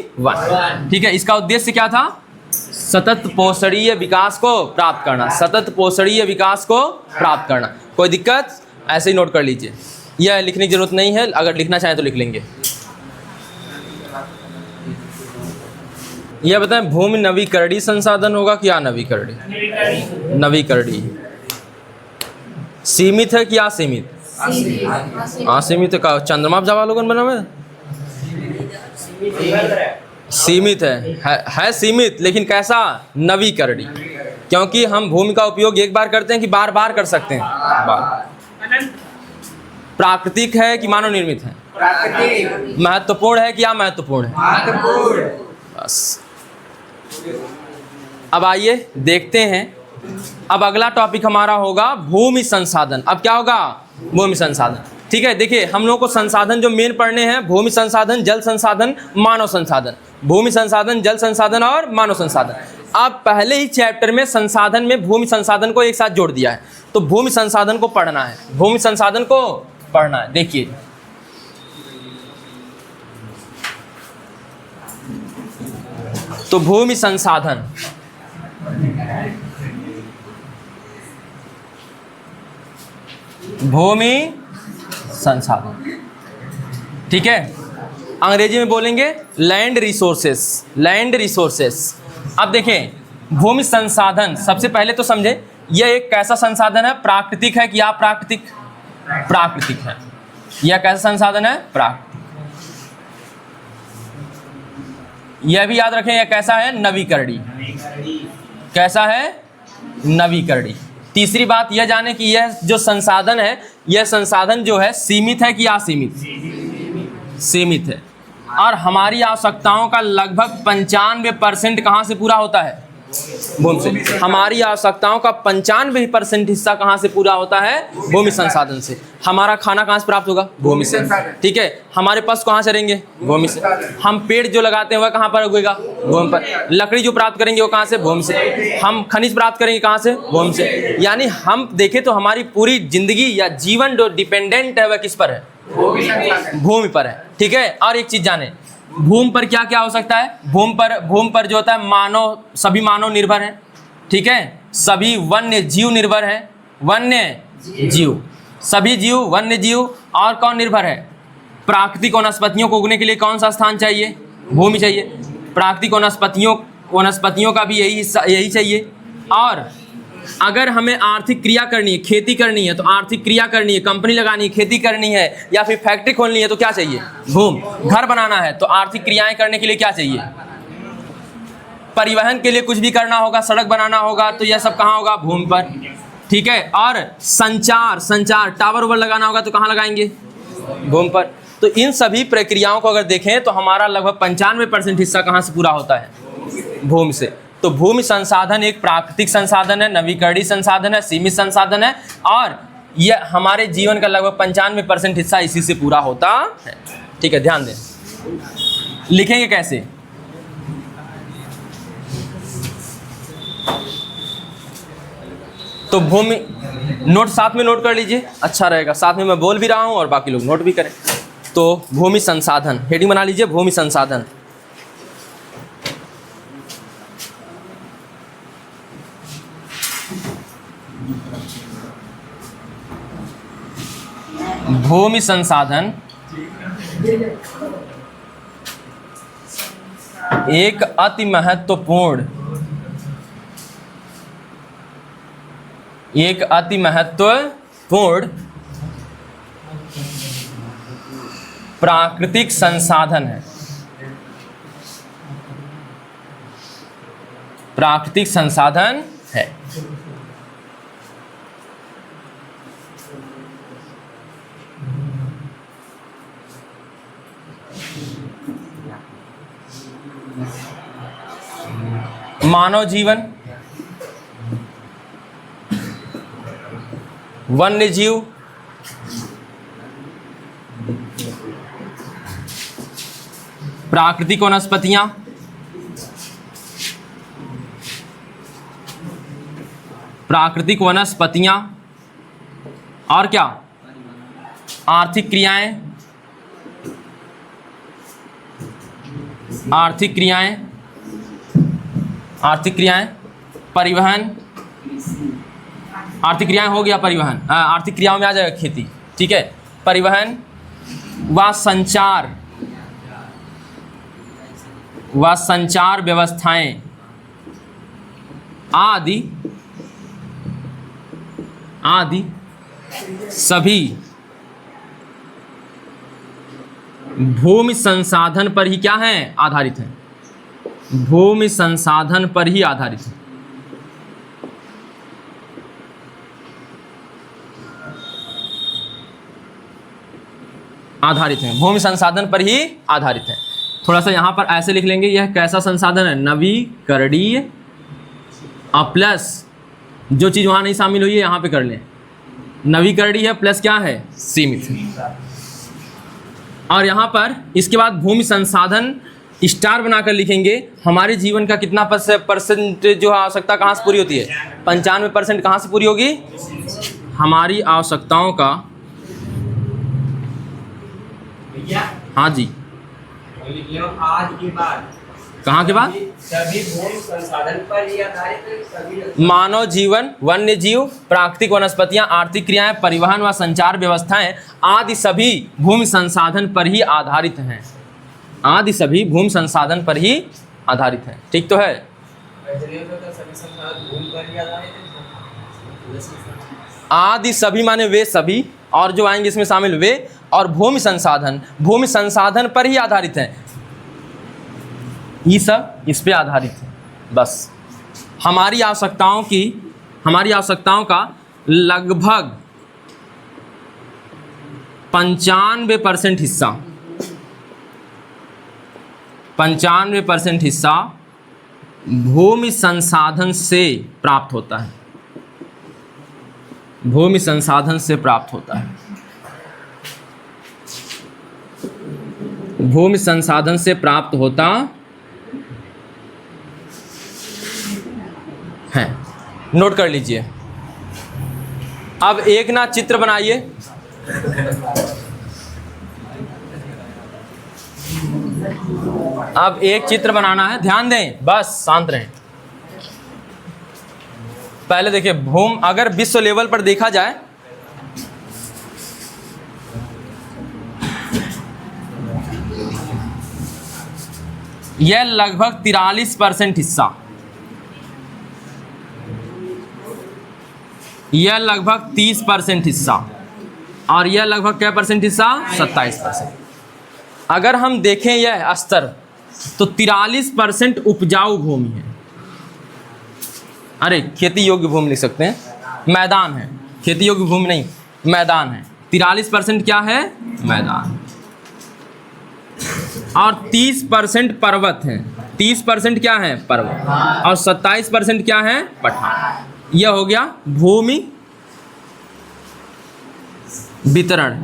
ठीक है, इसका उद्देश्य क्या था? सतत पोषणीय विकास को प्राप्त करना, सतत पोषणीय विकास को प्राप्त करना। कोई दिक्कत? ऐसे ही नोट कर लीजिए, यह लिखने की जरूरत नहीं है, अगर लिखना चाहें तो लिख लेंगे। यह बताएं, भूमि नवीकरणीय संसाधन होगा कि अनवीकरणीय? नवीकरणीय। सीमित है कि असीमित? असीमित का चंद्रमा जावा लोगन बना हुआ है? सीमित है सीमित, लेकिन कैसा? नवीकरणीय। क्योंकि हम भूमि का उपयोग एक बार करते हैं कि बार बार कर सकते हैं? बार। प्राकृतिक है कि मानव निर्मित है? प्राकृतिक। महत्वपूर्ण है कि अमहत्वपूर्ण है? महत्वपूर्ण। बस, अब आइए देखते हैं। अब अगला टॉपिक हमारा होगा भूमि संसाधन। अब क्या होगा? भूमि संसाधन। ठीक है, देखिए हम लोगों को संसाधन जो मेन पढ़ने हैं, भूमि संसाधन, जल संसाधन, मानव संसाधन। भूमि संसाधन, जल संसाधन और मानव संसाधन। अब पहले ही चैप्टर में संसाधन में भूमि संसाधन को एक साथ जोड़ दिया है, तो भूमि संसाधन को पढ़ना है, भूमि संसाधन को पढ़ना है। देखिए तो भूमि संसाधन, भूमि संसाधन, ठीक है, अंग्रेजी में बोलेंगे लैंड रिसोर्सेस, लैंड रिसोर्सेस। अब देखें भूमि संसाधन, सबसे पहले तो समझे यह एक कैसा संसाधन है? प्राकृतिक है कि अप्राकृतिक? प्राकृतिक है। यह कैसा संसाधन है? प्राकृतिक। यह भी याद रखें, यह कैसा है? नवीकरणीय। कैसा है? नवीकरणीय। तीसरी बात यह जाने कि यह जो संसाधन है, यह संसाधन जो है सीमित है कि असीमित? सीमित है। और हमारी आवश्यकताओं का लगभग 95% कहाँ से पूरा होता है? भूमि से। हमारी आवश्यकताओं का 95% हिस्सा कहाँ से पूरा होता है? भूमि संसाधन से। हमारा खाना कहाँ से प्राप्त होगा? भूमि से। ठीक है, हमारे पशु कहाँ से रहेंगे? भूमि से। हम पेड़ जो लगाते हैं वह कहाँ पर उगेगा? भूमि पर। लकड़ी जो प्राप्त करेंगे वो कहाँ से? भूमि से। हम खनिज प्राप्त करेंगे कहाँ से? भूमि से। यानी हम देखें तो हमारी पूरी जिंदगी या जीवन जो डिपेंडेंट है वह किस पर है? भूमि पर है। ठीक है, और एक चीज जाने, भूमि पर क्या क्या हो सकता है? भूमि पर जो होता है मानव, सभी मानव निर्भर हैं। ठीक है, सभी वन्य जीव निर्भर हैं। वन्य जीव, सभी जीव, वन्य जीव और कौन निर्भर है? प्राकृतिक वनस्पतियों को उगने के लिए कौन सा स्थान चाहिए? भूमि चाहिए। प्राकृतिक वनस्पतियों का भी यही हिस्सा, यही चाहिए। और अगर हमें आर्थिक क्रिया करनी है, खेती करनी है, तो आर्थिक क्रिया करनी है, कंपनी लगानी है, खेती करनी है, या फिर फैक्ट्री खोलनी है, तो क्या चाहिए? भूमि। घर बनाना है तो आर्थिक क्रियाएं करने के लिए क्या चाहिए? परिवहन के लिए कुछ भी करना होगा, सड़क बनाना होगा, तो यह सब कहाँ होगा? भूमि पर। ठीक है। और संचार टावर ओवर लगाना होगा तो कहाँ लगाएंगे? भूमि पर। तो इन सभी प्रक्रियाओं को अगर देखें तो हमारा लगभग 95% हिस्सा कहाँ से पूरा होता है? भूमि से। तो भूमि संसाधन एक प्राकृतिक संसाधन है, नवीकरणीय संसाधन है, सीमित संसाधन है, और यह हमारे जीवन का लगभग 95% हिस्सा इसी से पूरा होता है। ठीक है, ध्यान दें। लिखेंगे कैसे? तो भूमि नोट साथ में नोट कर लीजिए, अच्छा रहेगा। साथ में मैं बोल भी रहा हूँ और बाकी लोग नोट भी करें। तो भूमि संसाधन, हेडिंग बना लीजिए, भूमि संसाधन। भूमि संसाधन एक अति महत्वपूर्ण प्राकृतिक संसाधन है। प्राकृतिक संसाधन है। मानव जीवन, वन्य जीव, प्राकृतिक वनस्पतियां, और क्या? आर्थिक क्रियाएं, परिवहन, आर्थिक क्रियाएं हो गया परिवहन, आर्थिक क्रियाओं में आ जाएगा खेती। ठीक है, परिवहन व संचार व्यवस्थाएं आदि सभी भूमि संसाधन पर ही क्या हैं? आधारित हैं। भूमि संसाधन पर ही आधारित है। भूमि संसाधन पर ही आधारित है। थोड़ा सा यहाँ पर ऐसे लिख लेंगे, यह कैसा संसाधन है? नवीकरणीय, प्लस जो चीज़ वहाँ नहीं शामिल हुई है यहाँ पे कर लें, नवीकरणीय है प्लस क्या है? सीमित है। और यहाँ पर इसके बाद भूमि संसाधन स्टार बनाकर लिखेंगे। हमारे जीवन का कितना परसेंट जो आवश्यकता कहाँ से पूरी होती है? 95% कहाँ से पूरी होगी? हमारी आवश्यकताओं का, हाँ जी, आज के बाद कहाँ के बाद? सभी भूमि संसाधन पर ही आधारित। मानव जीवन, वन्य जीव, प्राकृतिक वनस्पतियां, आर्थिक क्रियाएं, परिवहन व संचार व्यवस्थाएं आदि सभी भूमि संसाधन पर ही आधारित हैं। आदि सभी भूमि संसाधन पर ही आधारित हैं। ठीक तो है? आदि सभी माने वे सभी, और जो आएंगे इसमें शामिल वे, और भूमि संसाधन पर ही आधारित हैं। ये सब इस पे आधारित है। बस हमारी आवश्यकताओं का लगभग 95% हिस्सा भूमि संसाधन से प्राप्त होता है। भूमि संसाधन से प्राप्त होता है। भूमि संसाधन से प्राप्त होता है। नोट कर लीजिए। अब एक ना चित्र बनाइए। अब एक चित्र बनाना है, ध्यान दें, बस शांत रहें। पहले देखिए भूम अगर विश्व लेवल पर देखा जाए यह लगभग 43% हिस्सा, यह लगभग 30% हिस्सा और यह लगभग क्या परसेंट हिस्सा 27%। अगर हम देखें यह स्तर तो 43% उपजाऊ भूमि है, अरे खेती योग्य भूमि लिख सकते हैं, मैदान है, खेती योग्य भूमि नहीं मैदान है। 43% क्या है मैदान और 30% पर्वत है, 30% क्या है पर्वत और 27% क्या है पठार। यह हो गया भूमि वितरण,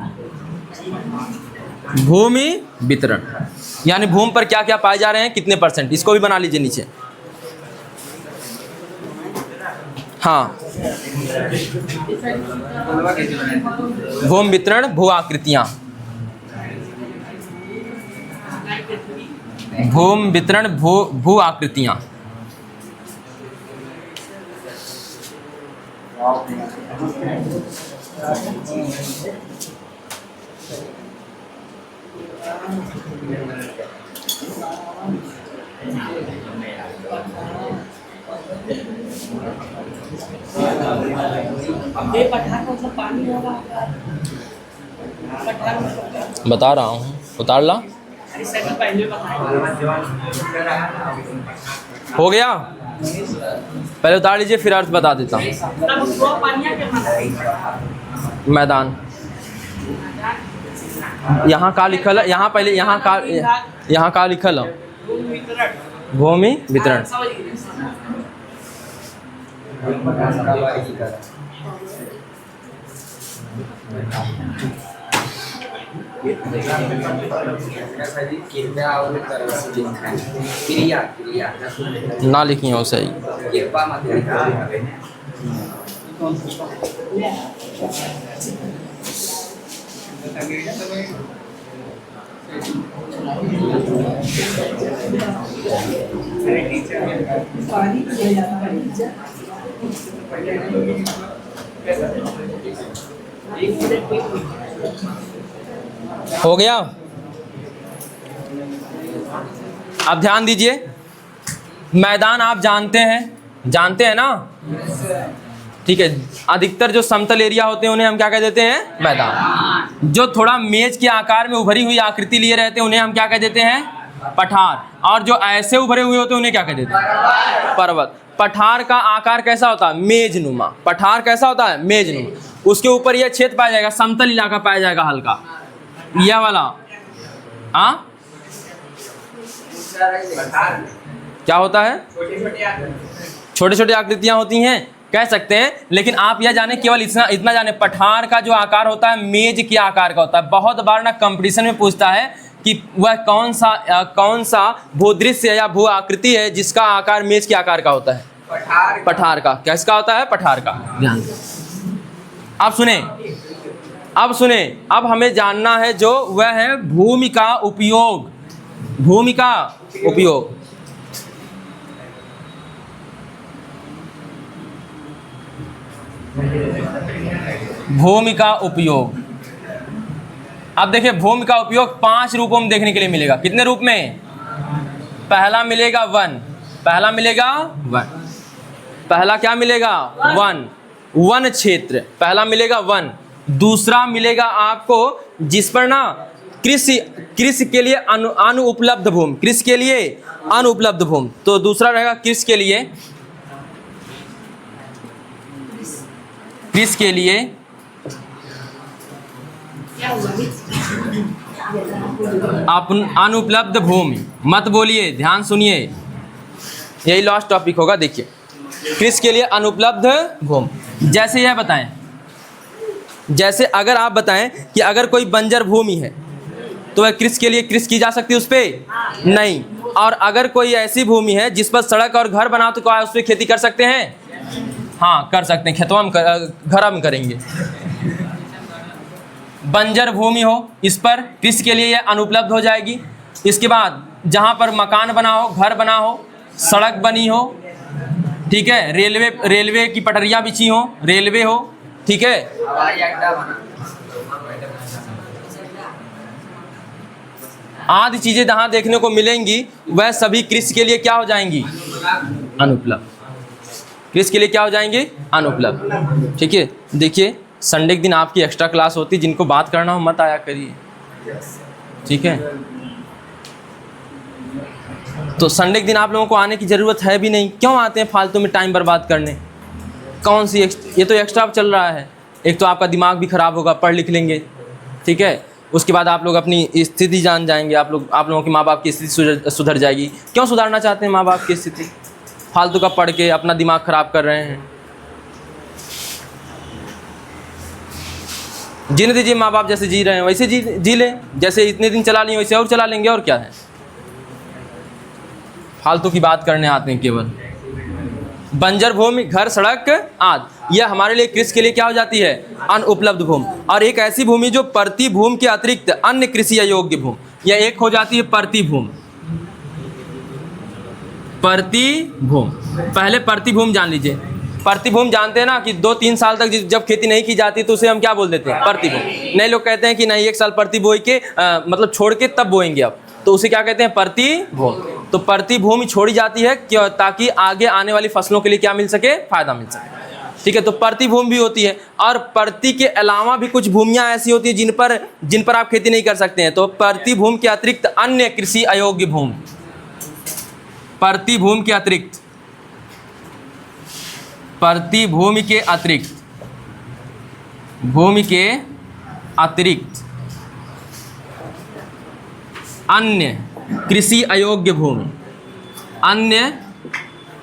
भूमि वितरण यानी भूमि पर क्या क्या पाए जा रहे हैं कितने परसेंट, इसको भी बना लीजिए नीचे। हाँ भूमि वितरण भू आकृतियां, भूमि वितरण भू आकृतियां। बता रहा हूँ, उतार ला। हो गया, पहले उतार लीजिए फिर अर्थ बता देता हूँ। मैदान यहाँ का लिखल है, यहाँ पहले यहाँ का लिखल है भूमि वितरण। ना लिखी हो सही। हो गया, अब ध्यान दीजिए। मैदान आप जानते हैं ना, ठीक है। अधिकतर जो समतल एरिया होते हैं उन्हें हम क्या कह देते हैं मैदान। जो थोड़ा मेज के आकार में उभरी हुई आकृति लिए रहते हैं उन्हें हम क्या कह देते हैं पठार। और जो ऐसे उभरे हुए होते हैं उन्हें क्या कह देते हैं पर्वत। पठार का आकार कैसा होता है मेजनुमा, पठार कैसा होता है मेजनुमा। उसके ऊपर यह क्षेत्र पाया जाएगा, समतल इलाका पाया जाएगा हल्का, यह वाला। हाँ क्या होता है छोटे छोटे आकृतियां होती हैं कह सकते हैं। लेकिन आप यह जाने, केवल इतना जाने, पठार का जो आकार होता है मेज के आकार का होता है। बहुत बार ना कंपटीशन में पूछता है कि वह कौन सा भूदृश्य या भू आकृति है जिसका आकार मेज के आकार का होता है पठार का। किसका होता है पठार का। ध्यान अब सुने, अब हमें जानना है जो वह है भूमि का उपयोग। भूमि का उपयोग, भूमि का उपयोग। अब देखिए भूमि का उपयोग 5 रूपों में देखने के लिए मिलेगा। कितने रूप में? पहला मिलेगा वन, पहला मिलेगा वन, पहला क्या मिलेगा वन, वन क्षेत्र पहला मिलेगा वन। दूसरा मिलेगा आपको जिस पर ना कृषि के लिए अनुपलब्ध भूमि, कृषि के लिए अनुपलब्ध भूमि, तो दूसरा रहेगा कृषि के लिए अनुपलब्ध भूमि। मत बोलिए, ध्यान सुनिए, यही लास्ट टॉपिक होगा। देखिए कृषि के लिए अनुपलब्ध भूमि, जैसे यह बताएं, जैसे अगर आप बताएं कि अगर कोई बंजर भूमि है तो वह कृषि के लिए कृषि की जा सकती है उस पर नहीं। और अगर कोई ऐसी भूमि है जिस पर सड़क और घर बना तो क्या उस पर खेती कर सकते हैं? हाँ कर सकते हैं, खेतवा में घर में करेंगे। बंजर भूमि हो इस पर कृषि के लिए यह अनुपलब्ध हो जाएगी। इसके बाद जहाँ पर मकान बना हो, घर बना हो, सड़क बनी हो, ठीक है, रेलवे की पटरियां बिछी हो, रेलवे हो, ठीक है, हवाई अड्डा बना। आदि चीजें जहां देखने को मिलेंगी वह सभी कृषि के लिए क्या हो जाएंगी? अनुपलब्ध। कृषि के लिए क्या हो जाएंगे? अनुपलब्ध। ठीक है, देखिए संडे के दिन आपकी एक्स्ट्रा क्लास होती, जिनको बात करना हो मत आया करिए, ठीक है। तो संडे के दिन आप लोगों को आने की ज़रूरत है भी नहीं, क्यों आते हैं फालतू में टाइम बर्बाद करने? कौन सी ये तो एक्स्ट्रा चल रहा है, एक तो आपका दिमाग भी ख़राब होगा, पढ़ लिख लेंगे, ठीक है, उसके बाद आप लोग अपनी स्थिति जान जाएंगे, आप लोगों के माँ बाप की स्थिति सुधर जाएगी। क्यों सुधारना चाहते हैं माँ बाप की स्थिति? फालतू का पढ़ के अपना दिमाग ख़राब कर रहे हैं। जीने दीजिए, माँ बाप जैसे जी रहे हैं वैसे जी लें, जैसे इतने दिन चला लिए वैसे और चला लेंगे, और क्या है। फालतू की बात करने आते हैं केवल। बंजर भूमि, घर, सड़क आदि, यह हमारे लिए कृषि के लिए क्या हो जाती है? अनुपलब्ध भूमि। और एक ऐसी भूमि जो प्रति भूमि के अतिरिक्त अन्य कृषि अयोग्य भूमि, यह एक हो जाती है प्रति भूमि। प्रति भूमि, पहले प्रति भूमि जान लीजिए। प्रति भूमि जानते हैं ना कि 2-3 साल तक जब खेती नहीं की जाती तो उसे हम क्या बोल देते हैं? प्रति भूमि। नए लोग कहते हैं कि नहीं 1 साल प्रति बोई के मतलब छोड़ के तब बोएंगे अब, तो उसे क्या कहते हैं? प्रति भूमि। तो प्रति भूमि छोड़ी जाती है क्यों? ताकि आगे आने वाली फसलों के लिए क्या मिल सके? फायदा मिल सके, ठीक है। तो प्रति भूमि भी होती है, और प्रति के अलावा भी कुछ भूमियां ऐसी होती है जिन पर आप खेती नहीं कर सकते हैं। तो प्रति भूमि के अतिरिक्त अन्य कृषि अयोग्य भूमि, प्रति भूमि के अतिरिक्त, प्रति भूमि के अतिरिक्त, भूमि के अतिरिक्त अन्य कृषि अयोग्य भूमि, अन्य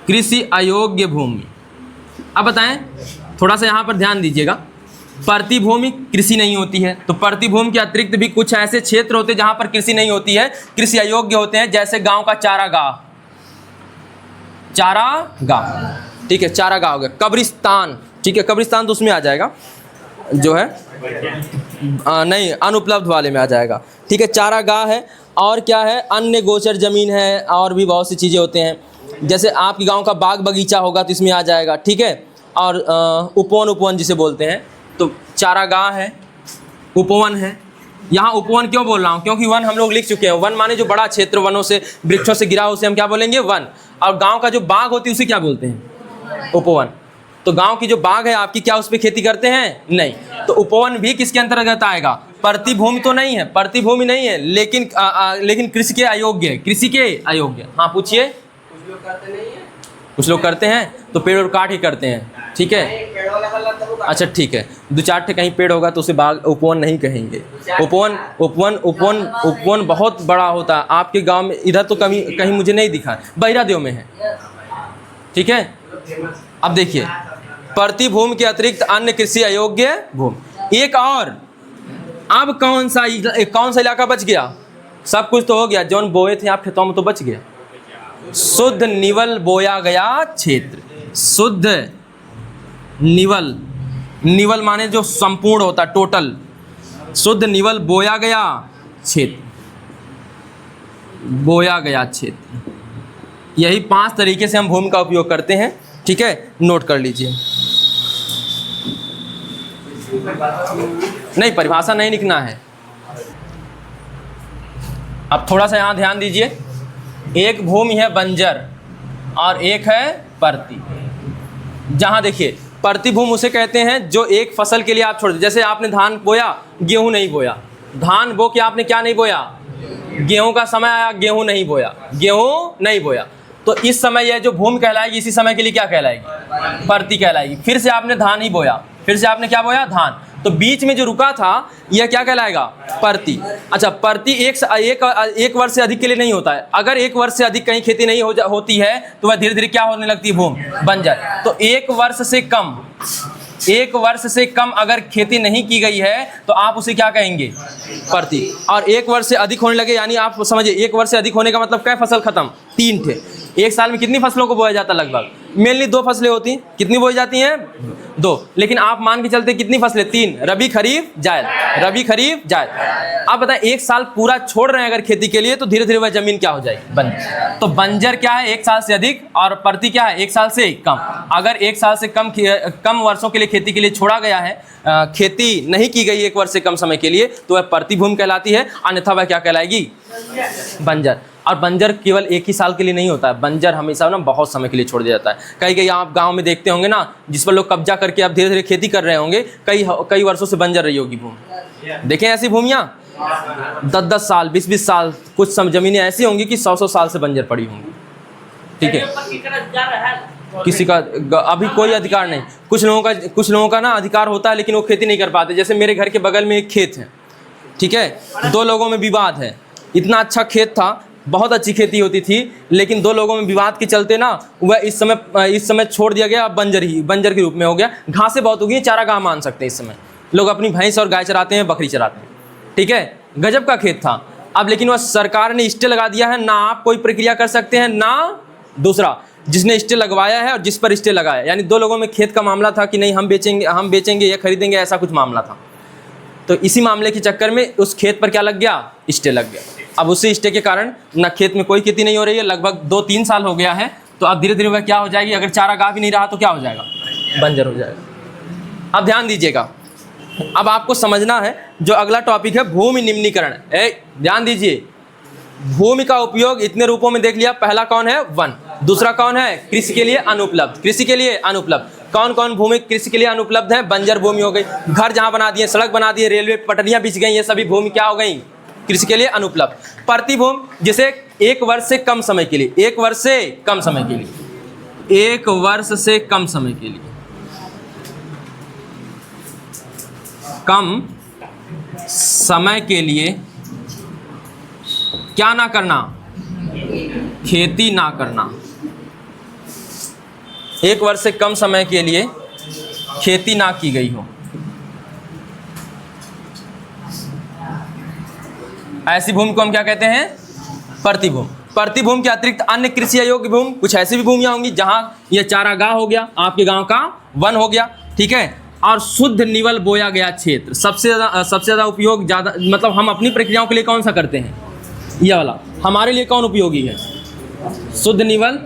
कृषि अयोग्य भूमि। अब बताएं, थोड़ा सा यहाँ पर ध्यान दीजिएगा। प्रति भूमि कृषि नहीं होती है, तो प्रति भूमि के अतिरिक्त भी कुछ ऐसे क्षेत्र होते हैं जहाँ पर कृषि नहीं होती है, कृषि अयोग्य होते हैं। जैसे गांव का चारागाह, चारागाह, ठीक है, चारागाह हो गया। कब्रिस्तान, ठीक है, कब्रिस्तान तो उसमें आ जाएगा जो है नहीं, अनुपलब्ध वाले में आ जाएगा, ठीक है। चारागाह है, और क्या है? अन्य गोचर जमीन है, और भी बहुत सी चीज़ें होते हैं। जैसे आपके गांव का बाग बगीचा होगा तो इसमें आ जाएगा, ठीक है। और उपवन जिसे बोलते हैं, तो चारागाह है, उपवन है। यहाँ उपवन क्यों बोल रहा हूँ? क्योंकि वन हम लोग लिख चुके हैं। वन माने जो बड़ा क्षेत्र वनों से, वृक्षों से गिरा, उसे हम क्या बोलेंगे? वन। और गाँव का जो बाग होती है उसे क्या बोलते हैं? उपवन। तो गांव की जो बाग है आपकी, क्या उस पर खेती करते हैं? नहीं। तो उपवन भी किसके अंतर्गत आएगा? प्रति भूमि तो नहीं है, प्रति भूमि नहीं है, लेकिन कृषि के अयोग्य है, कृषि के अयोग्य। हाँ पूछिए। कुछ लोग करते नहीं है, कुछ लोग करते हैं, तो पेड़ और काट ही करते हैं, ठीक है। पेड़ों लगा तो वो अच्छा ठीक है, 2-4 ठे कहीं पेड़ होगा तो उसे बाग उपवन नहीं कहेंगे। उपवन बहुत बड़ा होता है आपके गांव में। इधर तो कहीं मुझे नहीं दिखा, बहिरादेव में है, ठीक है। अब देखिए, प्रति भूमि के अतिरिक्त अन्य कृषि अयोग्य भूमि। एक और, अब कौन सा इलाका बच गया? सब कुछ तो हो गया, जौन बोए थे आप खेतों में तो बच गया। शुद्ध निवल बोया गया क्षेत्र, शुद्ध निवल, निवल माने जो संपूर्ण होता, टोटल। शुद्ध निवल बोया गया क्षेत्र, बोया गया क्षेत्र। यही 5 तरीके से हम भूमि का उपयोग करते हैं, ठीक है, नोट कर लीजिए। नहीं, परिभाषा नहीं लिखना है। अब थोड़ा सा यहाँ ध्यान दीजिए। एक भूमि है बंजर और एक है प्रति। जहाँ देखिए, प्रति भूमि उसे कहते हैं जो एक फसल के लिए आप छोड़, जैसे आपने धान बोया, गेहूं नहीं बोया। धान बो के आपने क्या नहीं बोया? गेहूं का समय आया, गेहूं नहीं बोया, गेहूं नहीं बोया। तो इस समय यह जो भूमि कहलाएगी, इसी समय के लिए क्या कहलाएगी? प्रति कहलाएगी। फिर से आपने धान ही बोया, फिर से आपने क्या बोया? धान। तो बीच में जो रुका था यह क्या कहलाएगा? प्रति। अच्छा, प्रति एक वर्ष से अधिक के लिए नहीं होता है। अगर 1 वर्ष से अधिक कहीं खेती नहीं होती है तो वह धीरे धीरे क्या होने लगती है? भूमि बंजर। तो 1 वर्ष से कम अगर खेती नहीं की गई है तो आप उसे क्या कहेंगे? प्रति। और 1 वर्ष से अधिक होने लगे, यानी आप समझिए 1 वर्ष से अधिक होने का मतलब क्या? फसल खत्म, 3 थे। 1 साल में कितनी फसलों को बोया जाता? लगभग मेनली 2 फसलें होती हैं। कितनी बोई जाती हैं? 2। लेकिन आप मान के चलते कितनी फसलें? 3, रबी खरीफ जायद, रबी खरीफ जायद। अब बताएं, एक साल पूरा छोड़ रहे हैं अगर खेती के लिए तो धीरे धीरे वह जमीन क्या हो जाएगी? बंजर। तो बंजर क्या है? 1 साल से अधिक, और प्रति क्या है? 1 साल से कम। अगर 1 साल से कम वर्षों के लिए खेती के लिए छोड़ा गया है, खेती नहीं की गई 1 वर्ष से कम समय के लिए, तो वह प्रतिभूमि कहलाती है, अन्यथा वह क्या कहलाएगी? बंजर। और बंजर केवल 1 ही साल के लिए नहीं होता है, बंजर हमेशा ना बहुत समय के लिए छोड़ दिया जाता है। कई आप गांव में देखते होंगे ना, जिस पर लोग कब्जा करके अब धीरे धीरे खेती कर रहे होंगे, कई वर्षों से बंजर रही होगी भूमि। देखें ऐसी भूमियाँ 10-10 साल, 20-20 साल, कुछ जमीनें ऐसी होंगी कि 100-100 साल से बंजर पड़ी होंगी। ठीक है, किसी का अभी कोई अधिकार नहीं। कुछ लोगों का ना अधिकार होता है, लेकिन वो खेती नहीं कर पाते। जैसे मेरे घर के बगल में एक खेत है, ठीक है, 2 लोगों में विवाद है। इतना अच्छा खेत था, बहुत अच्छी खेती होती थी, लेकिन 2 लोगों में विवाद के चलते ना वह इस समय छोड़ दिया गया, बंजर के रूप में हो गया। घासें बहुत हो गई, चारागाह मान सकते हैं। इस समय लोग अपनी भैंस और गाय चराते हैं, बकरी चराते हैं। ठीक है, गजब का खेत था। अब लेकिन वह सरकार ने स्टे लगा दिया है, ना आप कोई प्रक्रिया कर सकते हैं, ना दूसरा जिसने स्टे लगवाया है और जिस पर स्टे लगाया। यानी 2 लोगों में खेत का मामला था कि नहीं हम बेचेंगे या खरीदेंगे, ऐसा कुछ मामला था। तो इसी मामले के चक्कर में उस खेत पर क्या लग गया? स्टे लग गया। अब उसी स्टे के कारण न खेत में कोई खेती नहीं हो रही है, लगभग 2-3 साल हो गया है। तो अब धीरे धीरे वह क्या हो जाएगी? अगर चारागाह भी नहीं रहा तो क्या हो जाएगा? बंजर हो जाएगा। अब ध्यान दीजिएगा, अब आपको समझना है जो अगला टॉपिक है भूमि निम्नीकरण। ध्यान दीजिए, भूमि का उपयोग इतने रूपों में देख लिया। पहला कौन है? वन। दूसरा कौन है? कृषि के लिए अनुपलब्ध। कृषि के लिए अनुपलब्ध कौन कौन भूमि कृषि के लिए अनुपलब्ध है? बंजर भूमि हो गई। घर जहां बना दिए, सड़क बना दिए, रेलवे पटरियां बिछ गई, ये सभी भूमि क्या हो गई? कृषि के लिए अनुपलब्ध। प्रतिभूमि जिसे 1 वर्ष से कम समय के लिए, 1 वर्ष से कम समय के लिए, 1 वर्ष से कम समय के लिए, कम समय के लिए क्या ना करना? खेती ना करना। 1 वर्ष से कम समय के लिए खेती ना की गई हो, ऐसी भूमि को हम क्या कहते हैं? प्रतिभूमि। प्रतिभूमि के अतिरिक्त अन्य कृषि अयोग्य भूमि, कुछ ऐसी भी भूमियां होंगी जहां ये चारागाह हो गया, आपके गांव का वन हो गया, ठीक है। और शुद्ध निवल बोया गया क्षेत्र, सबसे ज़्यादा उपयोग, ज़्यादा मतलब हम अपनी प्रक्रियाओं के लिए कौन सा करते हैं? यह वाला हमारे लिए कौन उपयोगी है? शुद्ध निवल।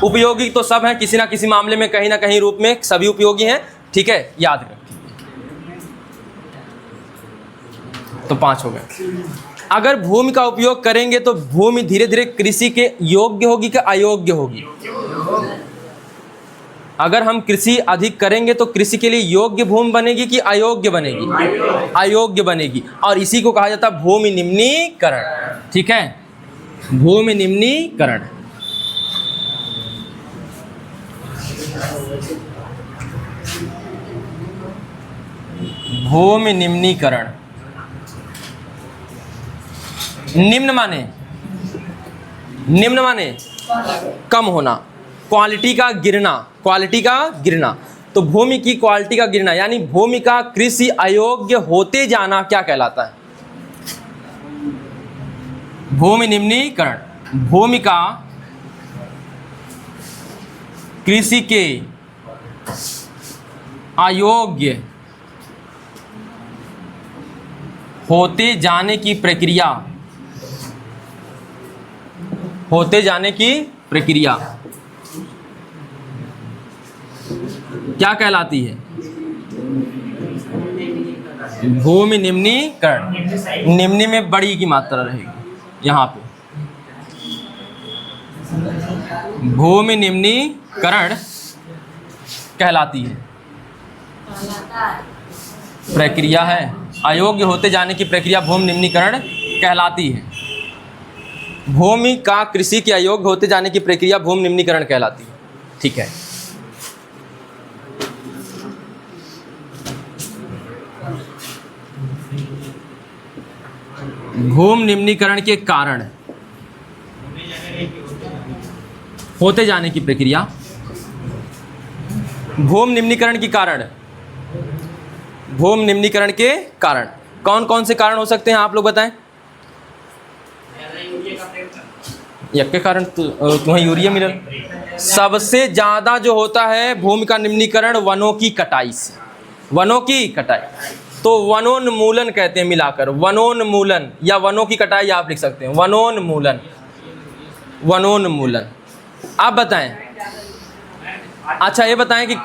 उपयोगी तो सब हैं, किसी ना किसी मामले में कहीं ना कहीं रूप में सभी उपयोगी हैं, ठीक है, याद रखें। तो 5 हो गए। अगर भूमि का उपयोग करेंगे तो भूमि धीरे धीरे कृषि के योग्य होगी कि अयोग्य होगी? अगर हम कृषि अधिक करेंगे तो कृषि के लिए योग्य भूमि बनेगी कि अयोग्य बनेगी? अयोग्य बनेगी। और इसी को कहा जाता है भूमि निम्नीकरण, ठीक है, भूमि निम्नीकरण। भूमि निम्नीकरण। निम्न माने कम होना, क्वालिटी का गिरना, क्वालिटी का गिरना। तो भूमि की क्वालिटी का गिरना यानी भूमि का कृषि अयोग्य होते जाना क्या कहलाता है? भूमि निम्नीकरण। भूमि का कृषि के अयोग्य होते जाने की प्रक्रिया, होते जाने की प्रक्रिया क्या कहलाती है? भूमि निम्नीकरण। निम्नी में बड़ी की मात्रा रहेगी यहाँ पे। भूमि निम्नीकरण कहलाती है, प्रक्रिया है। अयोग्य होते जाने की प्रक्रिया भूमि निम्नीकरण कहलाती है। भूमि का कृषि के अयोग्य होते जाने की प्रक्रिया भूमि निम्नीकरण कहलाती है, ठीक है। भूमि निम्नीकरण के कारण, होते जाने की प्रक्रिया, भूमि निम्नीकरण के कारण, भूमि निम्नीकरण के कारण कौन कौन से कारण हो सकते हैं आप लोग बताएं? एक के कारण तुम्हें यूरिया मिलल, सबसे ज्यादा जो होता है भूमि का निम्नीकरण वनों की कटाई से, वनों की कटाई, तो वनोन्मूलन कहते हैं मिलाकर, वनोन्मूलन या वनों की कटाई आप लिख सकते हैं, वनोन्मूलन, वनोन्मूलन। आप बताएं, अच्छा ये बताएं कि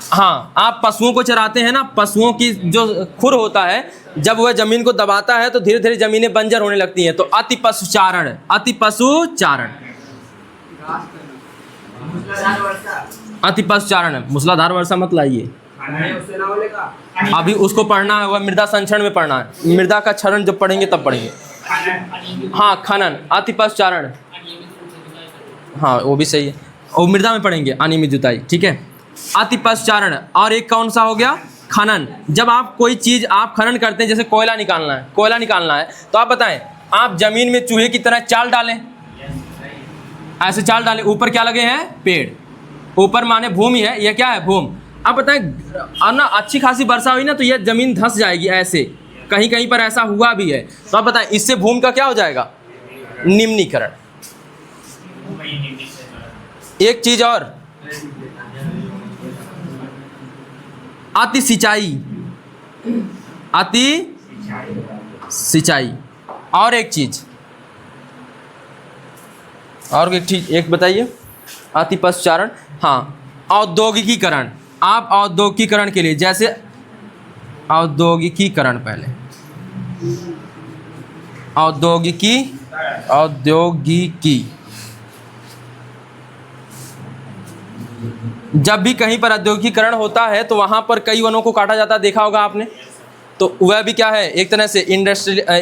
हाँ, आप पशुओं को चराते हैं ना, पशुओं की जो खुर होता है जब वह जमीन को दबाता है तो धीरे धीरे जमीनें बंजर होने लगती हैं, तो अति पशुचारण, अति पशुचारण, अति पशुचारण है। मूसलाधार वर्षा मत लाइए, अभी उसको पढ़ना है, वह मृदा संचरण में पढ़ना है, मृदा का क्षरण जब पढ़ेंगे तब पढ़ेंगे। हाँ खनन, अति पशुचारण, हाँ वो भी सही है, और मृदा में पढ़ेंगे अनियमित जुताई, ठीक है। अति पशुचारण, और एक कौन सा हो गया, खनन। जब आप कोई चीज आप खनन करते हैं, जैसे कोयला निकालना है, कोयला निकालना है, तो आप बताएं, आप जमीन में चूहे की तरह चाल डालें, ऐसे चाल डालें, ऊपर क्या लगे हैं, पेड़, ऊपर माने भूमि है, यह क्या है, भूमि। अब बताएं, और ना अच्छी खासी वर्षा हुई ना तो यह जमीन धंस जाएगी, ऐसे कहीं कहीं पर ऐसा हुआ भी है, तो आप बताएं इससे भूमि का क्या हो जाएगा, निम्नीकरण। एक चीज और, अति सिंचाई, अति सिंचाई। और एक चीज, और एक चीज एक बताइए, अति पशुचारण, हाँ औद्योगिकीकरण। आप औद्योगिकीकरण के लिए, जैसे औद्योगिकीकरण, पहले औद्योगिकी, जब भी कहीं पर औद्योगिकीकरण होता है तो वहां पर कई वनों को काटा जाता है, देखा होगा आपने, तो वह भी क्या है, एक तरह से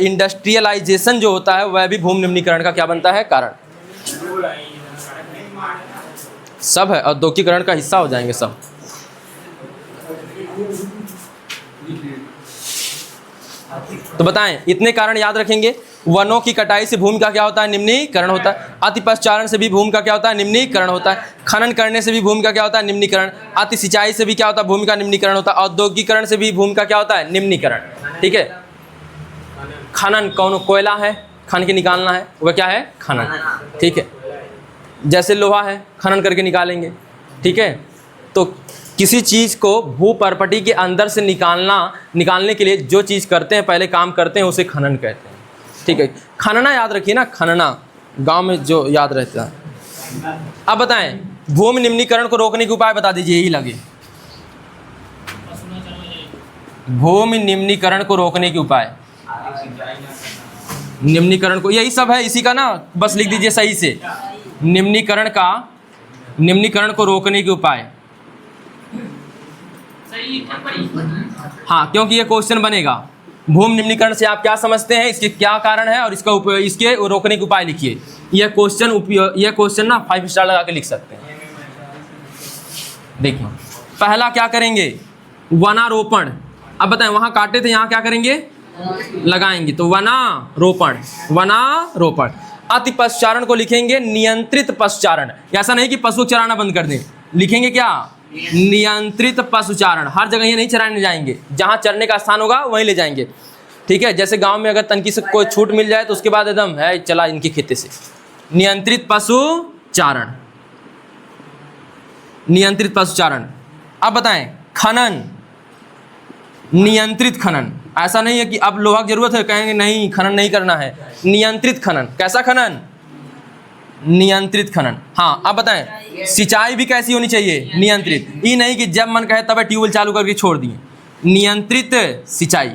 इंडस्ट्रियलाइजेशन जो होता है वह भी भूमि निम्नीकरण का क्या बनता है, कारण। सब है, औद्योगिकीकरण का हिस्सा हो जाएंगे सब। तो बताएं, इतने कारण याद रखेंगे। वनों की कटाई से भूमि का क्या होता है, निम्नीकरण होता है। अति पशुचारण से भी भूमि का क्या होता है, निम्नीकरण होता है। खनन करने से भी भूमि का क्या होता है, निम्नीकरण। अति सिंचाई से भी क्या होता है, भूमि का निम्नीकरण होता है। औद्योगिकीकरण से भी भूमि का क्या होता है, निम्नीकरण, ठीक है। खनन, कौन, कोयला है, खन के निकालना है, वह क्या है, खनन, ठीक है। जैसे लोहा है, खनन करके निकालेंगे, ठीक है। तो किसी चीज़ को भू परपटी के अंदर से निकालने के लिए जो चीज़ करते हैं, पहले काम करते हैं, उसे खनन कहते हैं, ठीक है। खनना याद रखिए ना, खनना गांव में जो याद रहता है। अब बताएं, भूमि निम्नीकरण को रोकने के उपाय बता दीजिए, यही लगे। भूमि निम्नीकरण को रोकने के उपाय, निम्नीकरण को, यही सब है, इसी का ना बस लिख दीजिए सही से। निम्नीकरण को रोकने के उपाय, हाँ, क्योंकि ये क्वेश्चन बनेगा। भूमि निम्नीकरण से आप क्या समझते हैं, इसके क्या कारण है, और इसके रोकने के उपाय लिखिए। यह क्वेश्चन ना 5 स्टार लगा के लिख सकते हैं। देखिए, पहला क्या करेंगे, वनारोपण। अब बताएं, वहां काटे थे, यहाँ क्या करेंगे, लगाएंगे, तो वनारोपण। अति पशुचारण को लिखेंगे नियंत्रित पशुचारण। ऐसा नहीं कि पशु चराना बंद कर दें, लिखेंगे क्या, नियंत्रित पशुचारण। हर जगह ये नहीं चराने जाएंगे, जहां चरने का स्थान होगा वहीं ले जाएंगे, ठीक है। जैसे गांव में अगर तनकी से कोई छूट मिल जाए तो उसके बाद एकदम है चला इनके खेते से। नियंत्रित पशुचारण, नियंत्रित पशुचारण। अब बताएं, खनन, नियंत्रित खनन। ऐसा नहीं है कि अब लोहा की जरूरत है, कहेंगे नहीं खनन नहीं करना है, नियंत्रित खनन। कैसा खनन, नियंत्रित खनन। हाँ, अब बताएं, सिंचाई भी कैसी होनी चाहिए, नियंत्रित। ये नहीं कि जब मन कहे तब ट्यूबवेल चालू करके छोड़ दिए। नियंत्रित सिंचाई,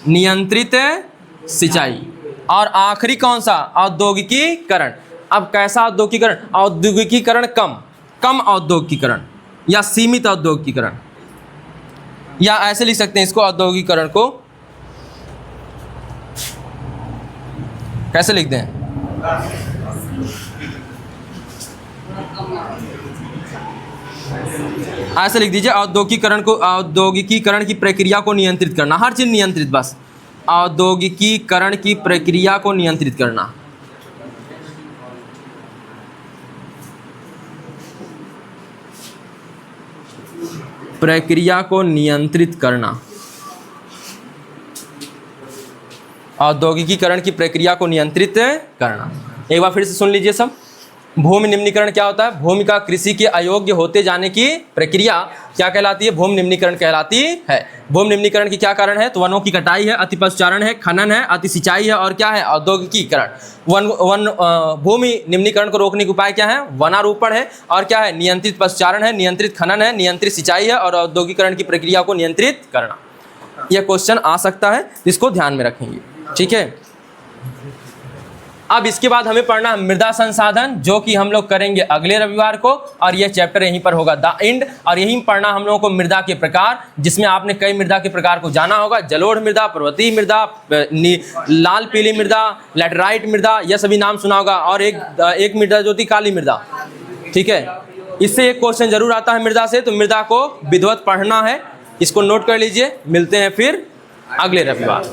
नियंत्रित सिंचाई। और आखिरी कौन सा, औद्योगिकीकरण। अब कैसा औद्योगिकीकरण, औद्योगिकीकरण कम औद्योगिकीकरण या सीमित औद्योगिकीकरण, या ऐसे लिख सकते हैं इसको, औद्योगिकीकरण को कैसे लिख दें, ऐसे लिख दीजिए, औद्योगिकीकरण की प्रक्रिया को नियंत्रित करना। हर चीज नियंत्रित, बस औद्योगिकीकरण की प्रक्रिया को नियंत्रित करना। प्रक्रिया को नियंत्रित करना, औद्योगिकीकरण की प्रक्रिया को नियंत्रित करना। एक बार फिर से सुन लीजिए सब। भूमि निम्नीकरण क्या होता है? भूमि का कृषि के अयोग्य होते जाने की प्रक्रिया क्या कहलाती है? भूमि निम्नीकरण कहलाती है। भूमि निम्नीकरण के क्या कारण है? तो वनों की कटाई है, अति पशुचारण है, खनन है, अति सिंचाई है और क्या है? औद्योगिकीकरण। भूमि निम्नीकरण को रोकने के उपाय क्या है? वनारोपण है और क्या है? नियंत्रित पशुचारण है, नियंत्रित खनन है, नियंत्रित सिंचाई है और औद्योगिकीकरण की प्रक्रिया को नियंत्रित करना। यह क्वेश्चन आ सकता है, इसको ध्यान में रखेंगे। ठीक है, अब इसके बाद हमें पढ़ना है मृदा संसाधन, जो कि हम लोग करेंगे अगले रविवार को, और यह चैप्टर यहीं पर होगा द एंड। और यहीं पढ़ना हम लोगों को मृदा के प्रकार, जिसमें आपने कई मृदा के प्रकार को जाना होगा। जलोढ़ मृदा, पर्वतीय मृदा, लाल पीली मृदा, लैटेराइट मृदा, यह सभी नाम सुना होगा। और एक मृदा जो थी काली मृदा। ठीक है, इससे एक क्वेश्चन जरूर आता है मृदा से, तो मृदा को विधिवत पढ़ना है, इसको नोट कर लीजिए। मिलते हैं फिर अगले रविवार।